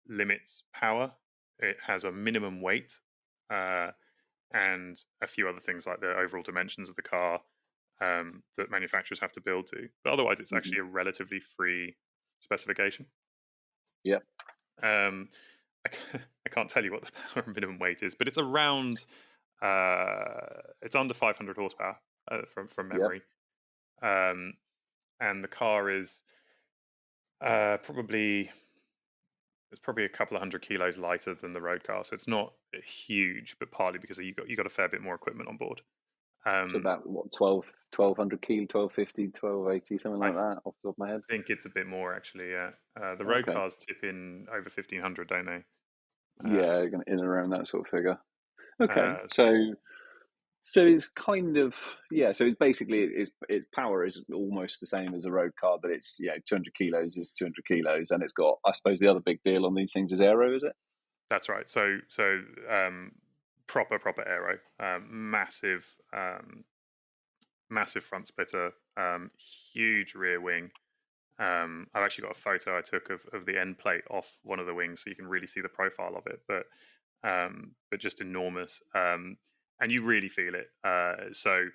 limits power. It has a minimum weight. And a few other things like the overall dimensions of the car that manufacturers have to build to. But otherwise, it's actually a relatively free specification. Yeah. I can't tell you what the power minimum weight is, but it's around, it's under 500 horsepower from memory. Yep. And the car is probably a couple of 100 kilos lighter than the road car, so it's not huge, but partly because you got a fair bit more equipment on board. So about 1,200 kilo, 1,250, 1,280, something like that, off the top of my head. I think it's a bit more actually. Yeah, the road cars tip in over 1,500, don't they? Yeah, in and around that sort of figure. Okay, so it's kind of So it's basically its power is almost the same as a road car, but it's 200 kilos is 200 kilos, and it's got, I suppose, the other big deal on these things is aero, is it? That's right. So proper aero, massive front splitter, huge rear wing. I've actually got a photo I took of the end plate off one of the wings, so you can really see the profile of it. But just enormous. And you really feel it. So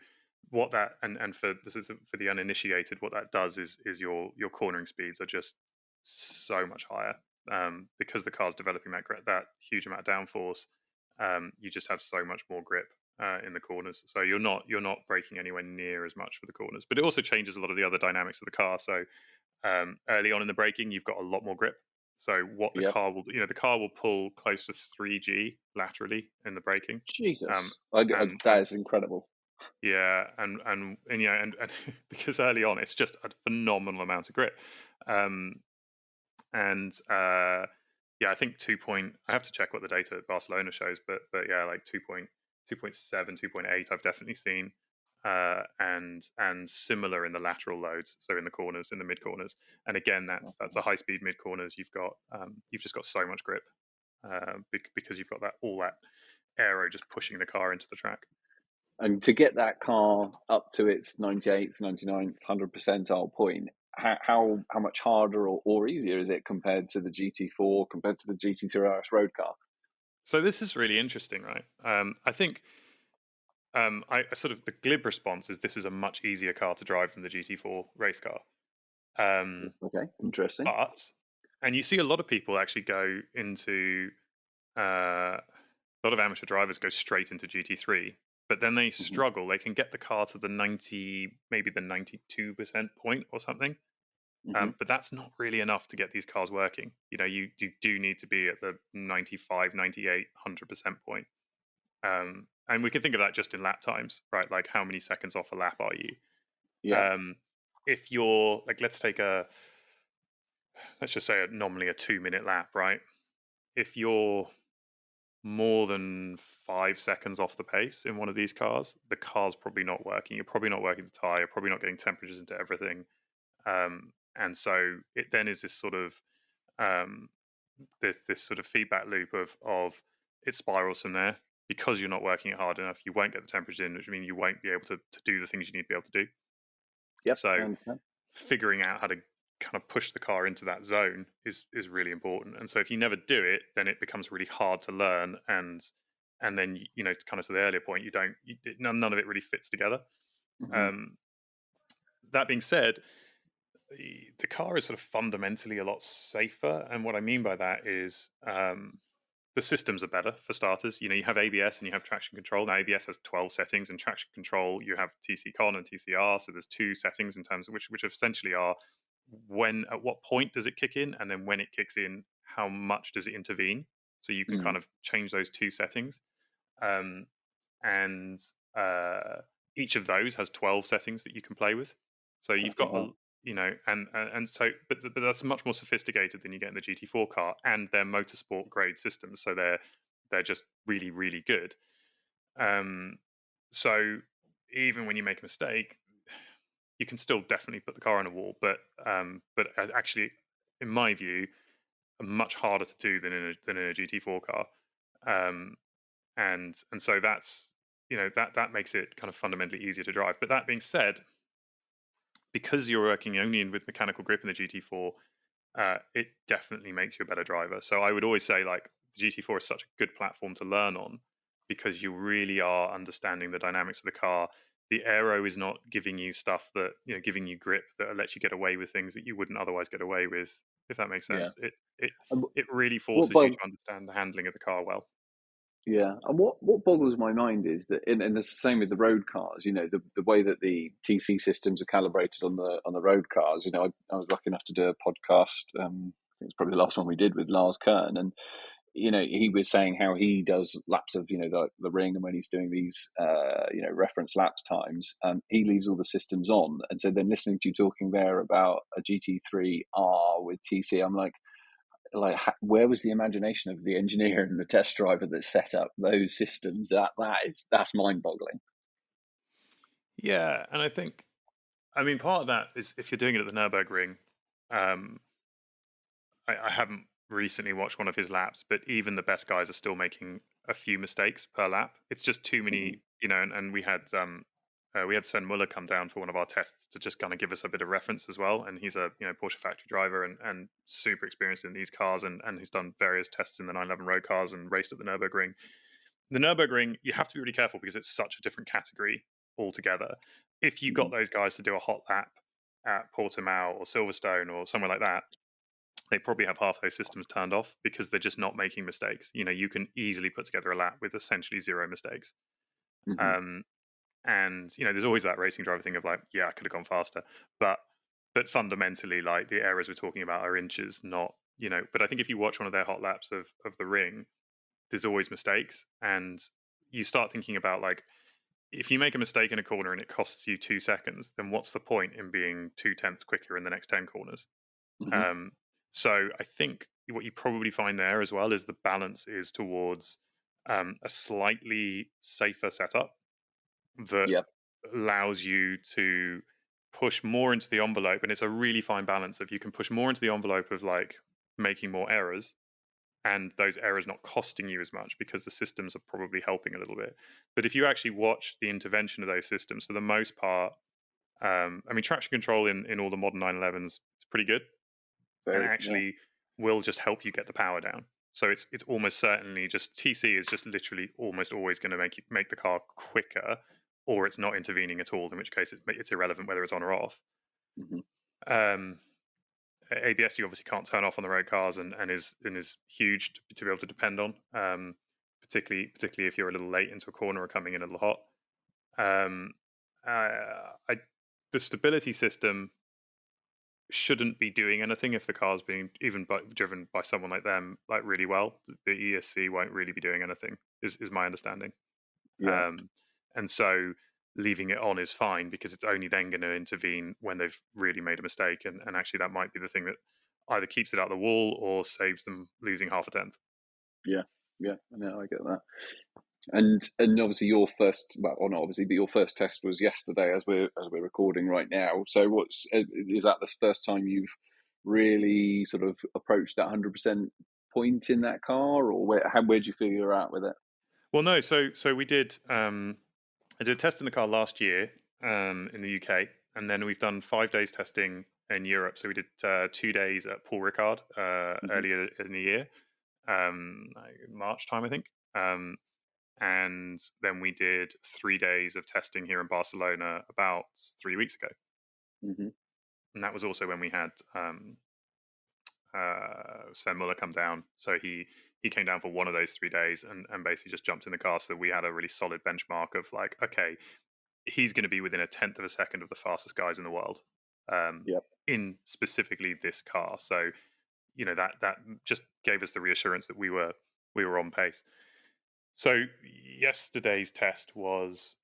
what that and for the uninitiated, what that does is your cornering speeds are just so much higher. because the car's developing that huge amount of downforce, you just have so much more grip in the corners. So you're not braking anywhere near as much for the corners. But it also changes a lot of the other dynamics of the car. So early on in the braking, you've got a lot more grip. So what the Yep. car will do, the car will pull close to 3G laterally in the braking. Jesus, And that is incredible. yeah, and because early on it's just a phenomenal amount of grip, and yeah, I think I have to check what the data at Barcelona shows, but yeah, like 2.7, 2.8 I've definitely seen, and similar in the lateral loads, so in the corners, in the mid corners, and again that's the high speed mid corners. You've just got so much grip, because you've got all that aero just pushing the car into the track. And to get that car up to its 98th, 99th, 100 percentile point, how much harder or easier is it compared to the GT4, compared to the GT3 RS road car? So this is really interesting, right? I think I sort of the glib response is this is a much easier car to drive than the GT4 race car. Okay, interesting. And you see a lot of people actually go into a lot of amateur drivers go straight into GT3, but then they struggle. They can get the car to the 90, maybe the 92% point or something. But that's not really enough to get these cars working. You do need to be at the 95, 98, 100% point. And we can think of that just in lap times, right? Like how many seconds off a lap are you? Yeah. If you're like, let's just say nominally a 2-minute lap, right? If you're more than 5 seconds off the pace in one of these cars, the car's probably not working. You're probably not working the tire. You're probably not getting temperatures into everything. And so it then is this sort of this sort of feedback loop of it spirals from there. Because you're not working it hard enough, you won't get the temperatures in, which means you won't be able to do the things you need to be able to do. Yep, So I understand. figuring out how to kind of push the car into that zone is really important. And so if you never do it, then it becomes really hard to learn. And then, kind of to the earlier point, none of it really fits together. That being said, the car is sort of fundamentally a lot safer. And what I mean by that is the systems are better, for starters. You have ABS and you have traction control. Now, ABS has 12 settings, and traction control, you have TC-Con and TCR. So there's 2 settings in terms of which essentially are at what point does it kick in, and then when it kicks in, how much does it intervene. So you can kind of change those 2 settings. And each of those has 12 settings that you can play with. So you've got but that's much more sophisticated than you get in the GT4 car, and they're motorsport grade systems, so they're just really, really good. So even when you make a mistake, you can still definitely put the car on a wall, but actually, in my view, much harder to do than in a GT4 car. And so that's that makes it kind of fundamentally easier to drive. But that being said, because you're working only with mechanical grip in the GT4, it definitely makes you a better driver. So I would always say, like, the GT4 is such a good platform to learn on because you really are understanding the dynamics of the car. The aero is not giving you stuff that, giving you grip that lets you get away with things that you wouldn't otherwise get away with, if that makes sense. Yeah. It really forces you to understand the handling of the car well. Yeah, and what boggles my mind is that, and it's the same with the road cars. The way that the TC systems are calibrated on the road cars. I was lucky enough to do a podcast. I think it's probably the last one we did with Lars Kern, and he was saying how he does laps of the ring, and when he's doing these reference laps times, he leaves all the systems on. And so then listening to you talking there about a GT3 R with TC, I'm like, where was the imagination of the engineer and the test driver that set up those systems? That's mind-boggling. Yeah, and I mean, part of that is if you're doing it at the Nürburgring. I haven't recently watched one of his laps, but even the best guys are still making a few mistakes per lap. It's just too many, and we had Sven Muller come down for one of our tests to just kind of give us a bit of reference as well. And he's a Porsche factory driver and super experienced in these cars, and he's done various tests in the 911 road cars and raced at the Nürburgring. The Nürburgring, you have to be really careful because it's such a different category altogether. If you got those guys to do a hot lap at Portimao or Silverstone or somewhere like that, they probably have half those systems turned off because they're just not making mistakes. You can easily put together a lap with essentially zero mistakes. Hmm. Um, and there's always that racing driver thing of like, yeah, I could have gone faster, but fundamentally, like, the errors we're talking about are inches, not. But I think if you watch one of their hot laps of the ring, there's always mistakes, and you start thinking about, like, if you make a mistake in a corner and it costs you 2 seconds, then what's the point in being 2/10 quicker in the next 10 corners? Hmm. Um, so I think what you probably find there as well is the balance is towards a slightly safer setup that Yep. allows you to push more into the envelope. And it's a really fine balance of, you can push more into the envelope of, like, making more errors, and those errors not costing you as much because the systems are probably helping a little bit. But if you actually watch the intervention of those systems, for the most part, I mean, traction control in all the modern 911s is pretty good, and Very. Yeah. actually will just help you get the power down. So it's almost certainly just, TC is just literally almost always going to make the car quicker, or it's not intervening at all, in which case it's irrelevant whether it's on or off. Hmm. Um, ABS you obviously can't turn off on the road cars, and is huge to be able to depend on, particularly if you're a little late into a corner or coming in a little hot. Um, the stability system shouldn't be doing anything if the car's being driven by someone like them, like, really well. The ESC won't really be doing anything, is my understanding. Yeah. Um, and so leaving it on is fine, because it's only then going to intervene when they've really made a mistake, and actually that might be the thing that either keeps it out of the wall or saves them losing half a tenth. Yeah. Yeah. No, I get that. And obviously your first, well, or not obviously, but your first test was yesterday, as we're recording right now. So is that the first time you've really sort of approached that 100% point in that car, or where do you feel you're at with it? Well, no, so we did. I did a test in the car last year, in the UK, and then we've done 5 days testing in Europe. So we did 2 days at Paul Ricard Hmm. earlier in the year, like March time, I think. And then we did 3 days of testing here in Barcelona about 3 weeks ago. Hmm. And that was also when we had Sven Muller come down. So he came down for one of those 3 days, and basically just jumped in the car. So we had a really solid benchmark of, like, okay, he's going to be within a tenth of a second of the fastest guys in the world, Yep. in specifically this car. So that just gave us the reassurance that we were on pace. So yesterday's test was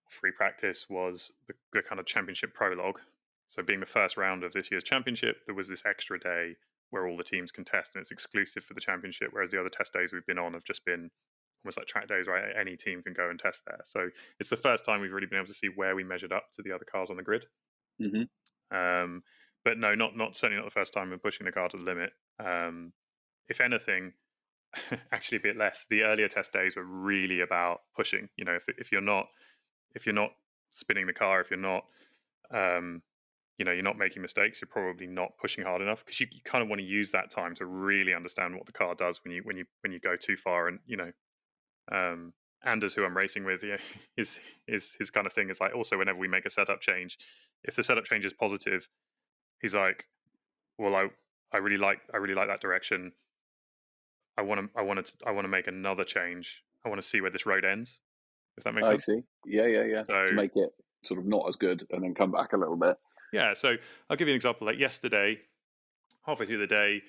free practice, was the kind of championship prologue. So being the first round of this year's championship, there was this extra day where all the teams can test, and it's exclusive for the championship, whereas the other test days we've been on have just been almost like track days, right? Any team can go and test there. So it's the first time we've really been able to see where we measured up to the other cars on the grid. Hmm. But no, not certainly not the first time we're pushing the car to the limit. If anything, actually a bit less. The earlier test days were really about pushing. If you're not spinning the car, if you're not you're not making mistakes, you're probably not pushing hard enough, because you kind of want to use that time to really understand what the car does when you go too far. And Anders, who I'm racing with, his kind of thing is like, also whenever we make a setup change, if the setup change is positive, he's like, well, I really like that direction. I want to make another change. I want to see where this road ends, if that makes I sense. see. Yeah. To So make it sort of not as good and then come back a little bit. yeah, so I'll give you an example. Like yesterday, halfway through the day,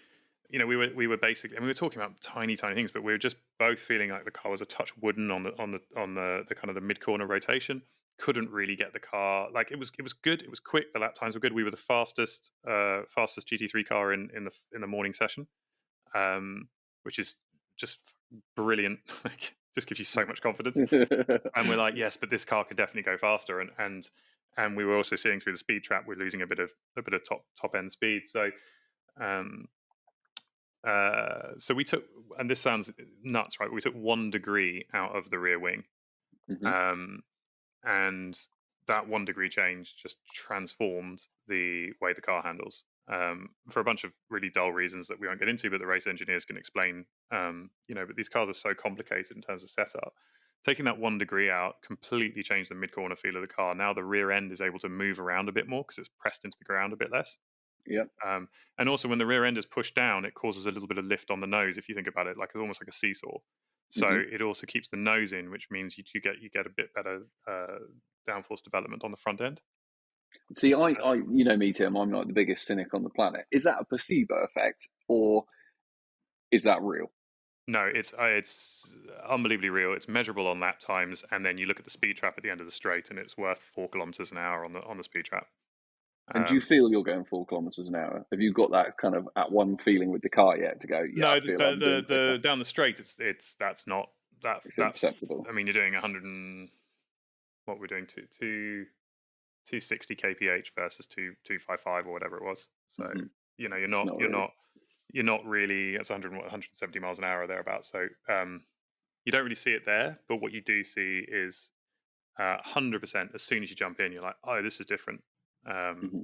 we were basically, and we were talking about tiny things, but we were just both feeling like the car was a touch wooden on the kind of the mid corner rotation. Couldn't really get the car, like, it was good. It was quick. The lap times were good. We were the fastest GT3 car in the morning session, which is just brilliant. Like, just gives you so much confidence. And we're like, yes, but this car could definitely go faster. And we were also seeing through the speed trap, we're losing a bit of top end speed. So so we took, and this sounds nuts, right? We took 1 degree out of the rear wing, Hmm. um, and that 1 degree change just transformed the way the car handles, for a bunch of really dull reasons that we won't get into, but the race engineers can explain. But these cars are so complicated in terms of setup. Taking that 1 degree out completely changed the mid corner feel of the car. Now the rear end is able to move around a bit more because it's pressed into the ground a bit less. Yep. And also when the rear end is pushed down, it causes a little bit of lift on the nose. If you think about it, like it's almost like a seesaw. So Hmm. it also keeps the nose in, which means you get a bit better downforce development on the front end. See, I, you know me, Tim. I'm like the biggest cynic on the planet. Is that a placebo effect, or is that real? No, it's unbelievably real. It's measurable on lap times, and then you look at the speed trap at the end of the straight, and it's worth 4 kilometers an hour on the speed trap. And do you Um, feel you're going 4 kilometers an hour? Have you got that kind of at one feeling with the car yet to go? Yeah, I no, feel I'm doing quicker. the down the straight, it's that's not that It's that. imperceptible. I mean, you're doing 100 and what we're doing 260 kph versus 255 or whatever it was. So Hmm. you know It's not really. you're not really, it's 100 170 miles an hour or thereabouts. So you don't really see it there, but what you do see is 100% as soon as you jump in, you're like, oh, this is different. Um, Hmm.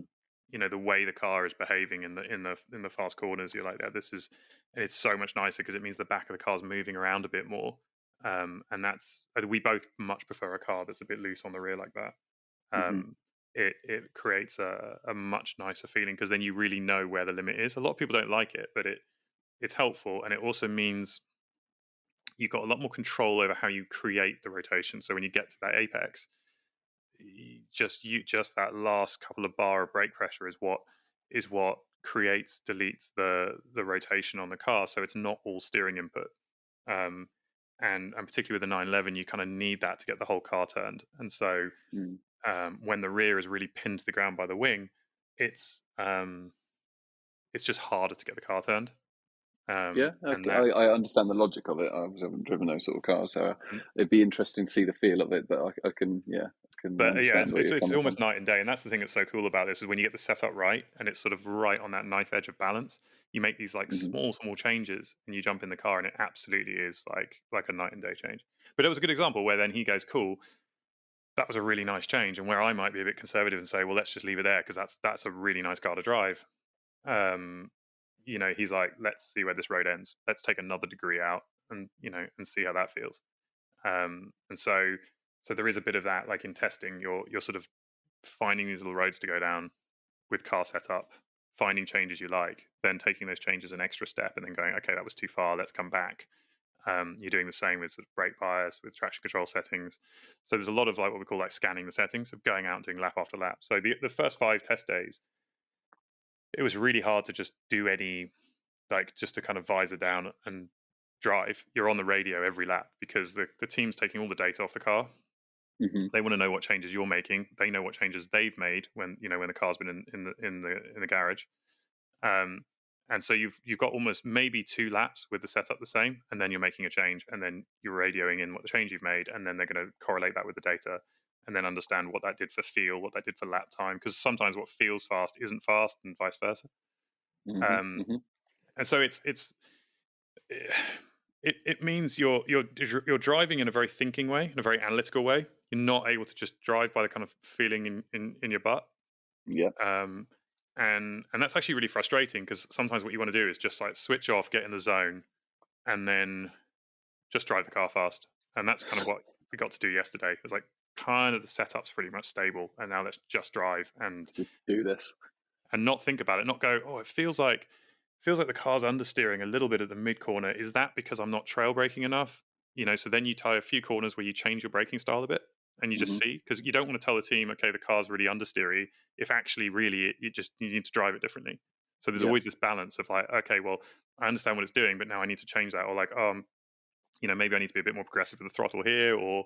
you know, the way the car is behaving in the fast corners, you're like, yeah, this is, and it's so much nicer because it means the back of the car's moving around a bit more. And that's, we both much prefer a car that's a bit loose on the rear like that. Hmm. um, it creates a much nicer feeling because then you really know where the limit is. A lot of people don't like it, but it's helpful, and it also means you've got a lot more control over how you create the rotation. So when you get to that apex, just that last couple of bar of brake pressure is what creates deletes the rotation on the car. So it's not all steering input. Um, and particularly with the 911, you kind of need that to get the whole car turned. And so Mm. when the rear is really pinned to the ground by the wing, it's just harder to get the car turned. Yeah, And okay. that I understand the logic of it. I haven't driven those sort of cars, so and, it'd be interesting to see the feel of it. But I can, yeah, I can but yeah, understand where you're it's coming from. almost night and day, and that's the thing that's so cool about this is when you get the setup right, and it's sort of right on that knife edge of balance. You make these like Hmm. small changes, and you jump in the car, and it absolutely is like a night and day change. But it was a good example where then he goes, "Cool, that was a really nice change," and where I might be a bit conservative and say, "Well, let's just leave it there because that's a really nice car to drive." Um, you know, he's like, "Let's see where this road ends. Let's take another degree out, and and see how that feels." And so there is a bit of that, like in testing, you're sort of finding these little roads to go down with car setup, finding changes you like, then taking those changes an extra step, and then going, okay, that was too far. Let's come back. You're doing the same with sort of brake bias, with traction control settings. So there's a lot of like what we call like scanning the settings, of going out and doing lap after lap. So the first 5 test days, it was really hard to just do any, like just to kind of visor down and drive. You're on the radio every lap because the team's taking all the data off the car. Hmm. They want to know what changes you're making. They know what changes they've made when when the car's been in the garage. Um, and so you've got almost maybe 2 laps with the setup the same, and then you're making a change, and then you're radioing in what the change you've made, and then they're going to correlate that with the data, and then understand what that did for feel, what that did for lap time, because sometimes what feels fast isn't fast, and vice versa. Hmm. Um, Hmm. and so it means you're driving in a very thinking way, in a very analytical way. You're not able to just drive by the kind of feeling in your butt. Yeah. Um, and that's actually really frustrating because sometimes what you want to do is just like switch off, get in the zone, and then just drive the car fast. And that's kind of what we got to do yesterday. It was like kind of the setup's pretty much stable, and now let's just drive To do this. and not think about it, not go, oh, it feels like the car's understeering a little bit at the mid corner. Is that because I'm not trail braking enough? So then you tie a few corners where you change your braking style a bit, and you just Hmm. see, because you don't want to tell the team, okay, the car's really understeery, if actually really you need to drive it differently. So there's Yeah. always this balance of like, okay, well, I understand what it's doing, but now I need to change that, or like, maybe I need to be a bit more progressive with the throttle here, or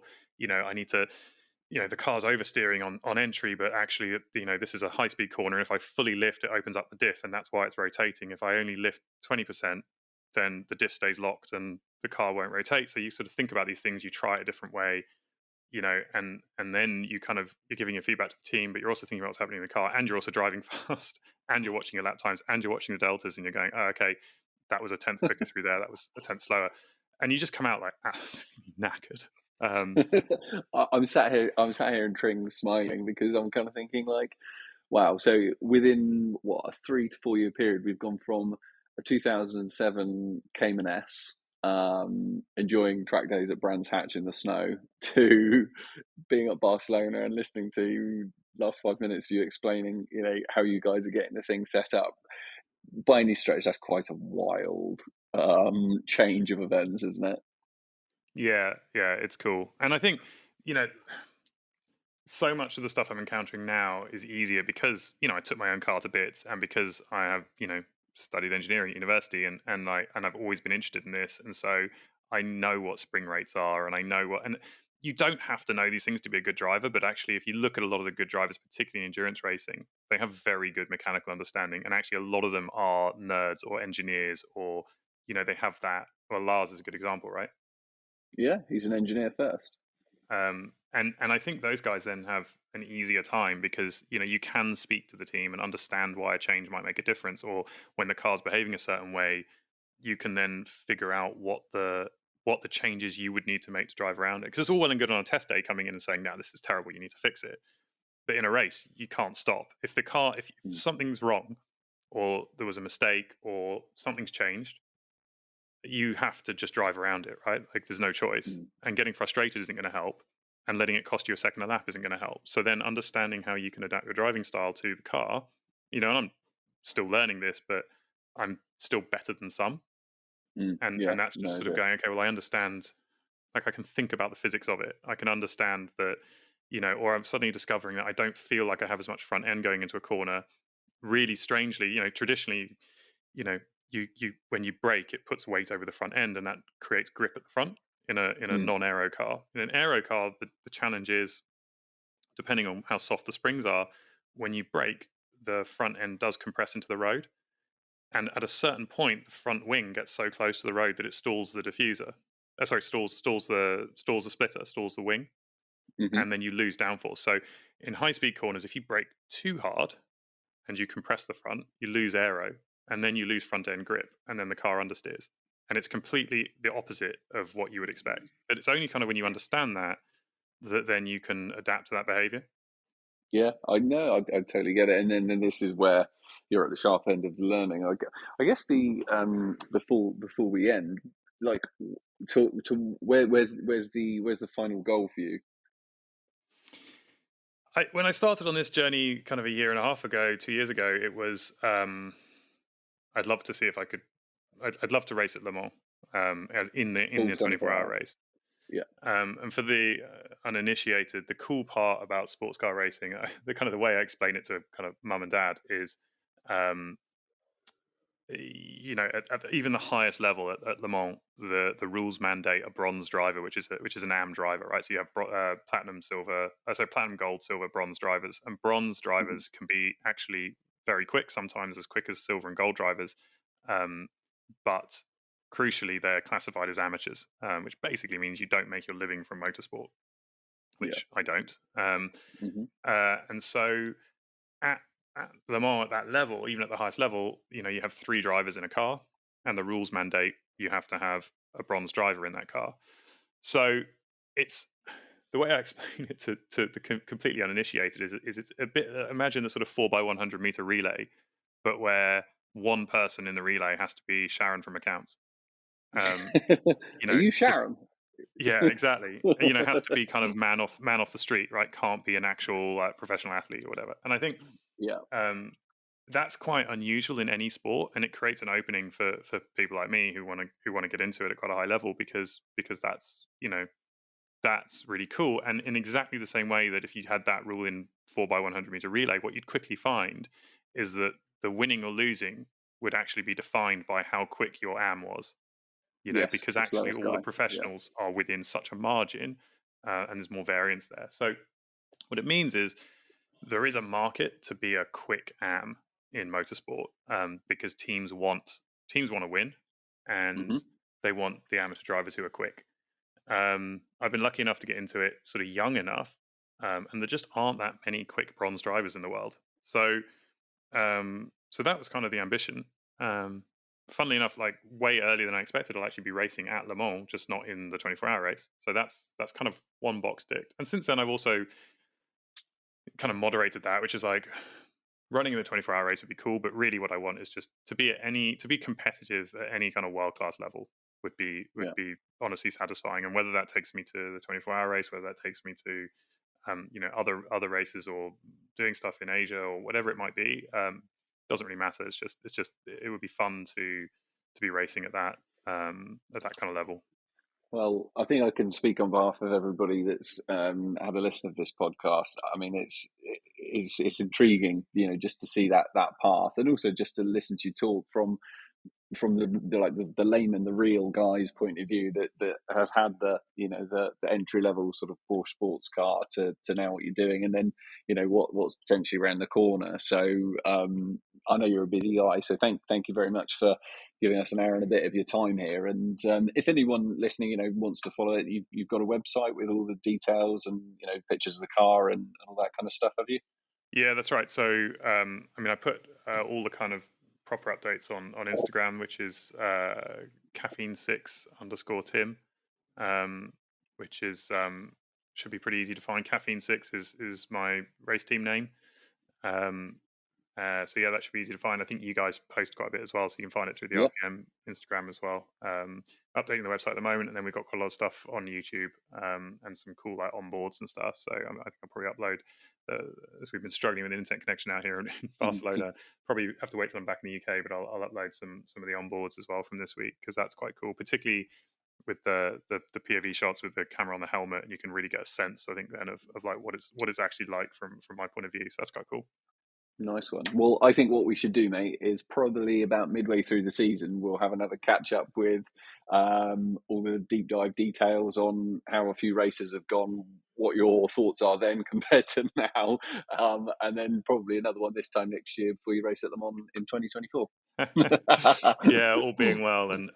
I need to, the car's oversteering on entry, but actually, this is a high speed corner. And if I fully lift, it opens up the diff, and that's why it's rotating. If I only lift 20%, then the diff stays locked and the car won't rotate. So you sort of think about these things, you try it a different way, and then you're giving your feedback to the team, but you're also thinking about what's happening in the car, and you're also driving fast, and you're watching your lap times, and you're watching the deltas, and you're going, oh, okay, that was a tenth quicker through there, that was a tenth slower, and you just come out like absolutely knackered. I'm sat here. I'm sat here in Tring smiling because I'm kind of thinking like, wow. So within what, a 3 to 4 year period, we've gone from a 2007 Cayman S, enjoying track days at Brands Hatch in the snow, to being at Barcelona and listening to last 5 minutes of you explaining, how you guys are getting the thing set up. By any stretch, that's quite a wild change of events, isn't it? Yeah, yeah, it's cool. And I think, you know, so much of the stuff I'm encountering now is easier because, I took my own car to bits, and because I have, studied engineering at university, and I've always been interested in this. And so I know what spring rates are, and I know and you don't have to know these things to be a good driver, but actually if you look at a lot of the good drivers, particularly in endurance racing, they have very good mechanical understanding, and actually a lot of them are nerds or engineers, or they have that. Well, Lars is a good example, right? Yeah, he's an engineer first. And I think those guys then have an easier time because you can speak to the team and understand why a change might make a difference, or when the car's behaving a certain way, you can then figure out what the changes you would need to make to drive around it. Because it's all well and good on a test day coming in and saying, "No, this is terrible. You need to fix it." But in a race, you can't stop. If if Mm, something's wrong, or there was a mistake, or something's changed, you have to just drive around it, right? Like there's no choice. mm, And getting frustrated isn't going to help. And letting it cost you a second a lap isn't going to help. So then understanding how you can adapt your driving style to the car, and I'm still learning this, but I'm still better than some. yeah, And that's just no, sort of going, okay, well, I understand, like I can think about the physics of it. I can understand that, or I'm suddenly discovering that I don't feel like I have as much front end going into a corner. Really strangely, traditionally, you know you when you brake, it puts weight over the front end, and that creates grip at the front in a mm, non-aero car. In an aero car, the challenge is, depending on how soft the springs are, when you brake, the front end does compress into the road, and at a certain point the front wing gets so close to the road that it stalls the diffuser. Sorry, stalls the splitter, stalls the wing, hmm and then you lose downforce. So in high speed corners, if you brake too hard and you compress the front, you lose aero, and then you lose front end grip, and then the car understeers. And it's completely the opposite of what you would expect. But it's only kind of when you understand that then you can adapt to that behavior. Yeah, I know. I totally get it. And then this is where you're at the sharp end of the learning. I guess before we end, like to where's the final goal for you? When I started on this journey kind of a year and a half ago, 2 years ago, it was I'd love to see if I could. I'd love to race at Le Mans, as in Full the 24 24-hour hours. race. Yeah. And for the uninitiated, the cool part about sports car racing, the way I explain it to kind of mum and dad is, um, at even the highest level at Le Mans, the rules mandate a bronze driver, which is an AM driver, right? So you have platinum, silver, platinum, gold, silver, bronze drivers, and bronze hmm drivers can be actually very quick, sometimes as quick as silver and gold drivers, um, but crucially, they're classified as amateurs, which basically means you don't make your living from motorsport, Yeah. which I don't. hmm And so at, at Le Mans, at that level, even at the highest level, you have three drivers in a car, and the rules mandate you have to have a bronze driver in that car. So it's the way I explain it to the completely uninitiated is it's a bit, imagine the sort of 4x100 meter relay, but where one person in the relay has to be Sharon from accounts. Um, Are you just Sharon? yeah, exactly. It has to be kind of man off the street, right? Can't be an actual professional athlete or whatever. And I think Yeah. um, that's quite unusual in any sport, and it creates an opening for people like me who want to get into it at quite a high level, because that's really cool. And in exactly the same way that if you had that rule in 4x100 meter relay, what you'd quickly find is that the winning or losing would actually be defined by how quick your AM was, Yes, because the actually slowest all the guy. Yeah. professionals are within such a margin, and there's more variance there. So what it means is there is a market to be a quick AM in motorsport, because teams want to win, and hmm they want the amateur drivers who are quick. I've been lucky enough to get into it sort of young enough, and there just aren't that many quick bronze drivers in the world. So that was kind of the ambition. Um, Funnily enough, like way earlier than I expected, I'll actually be racing at Le Mans, just not in the 24-hour race. So that's kind of one box ticked. And since then, I've also kind of moderated that, which is like running in the 24-hour race would be cool, but really what I want is just to be competitive at any kind of world class level would be Yeah. honestly satisfying. And whether that takes me to the 24-hour race, whether that takes me to other races or doing stuff in Asia or whatever it might be. Doesn't really matter. It's just it would be fun to be racing at that kind of level. Well, I think I can speak on behalf of everybody that's had a listen of this podcast. I mean, it's intriguing, just to see that path, and also just to listen to you talk from the layman, the real guy's point of view that has had the entry level sort of Porsche sports car to now what you're doing, and then what's potentially around the corner. So I know you're a busy guy, so thank you very much for giving us an hour and a bit of your time here. And if anyone listening wants to follow it, you've got a website with all the details and pictures of the car and all that kind of stuff, have you? Yeah, that's right. So I put all the kind of proper updates on Instagram, which is caffeine6_Tim, which is should be pretty easy to find. Caffeine6 is my race team name. So yeah, that should be easy to find. I think you guys post quite a bit as well, so you can find it through the RPM Instagram as well. Updating the website at the moment, and then we've got quite a lot of stuff on YouTube and some cool onboards and stuff. So I think I'll probably upload, as we've been struggling with an internet connection out here in Barcelona. Probably have to wait till I'm back in the UK, but I'll upload some of the onboards as well from this week, because that's quite cool, particularly with the POV shots with the camera on the helmet, and you can really get a sense, I think, then of what it's actually like from my point of view. So that's quite cool. Nice one. Well, I think what we should do, mate, is probably about midway through the season, we'll have another catch up with all the deep dive details on how a few races have gone, what your thoughts are then compared to now, and then probably another one this time next year before you race at them in 2024. Yeah, all being well, and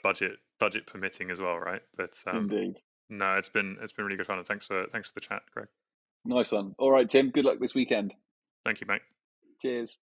budget permitting as well, right? But Indeed. no, it's been really good fun, and thanks for the chat, Greg. Nice one. All right, Tim. Good luck this weekend. Thank you, mate. Cheers.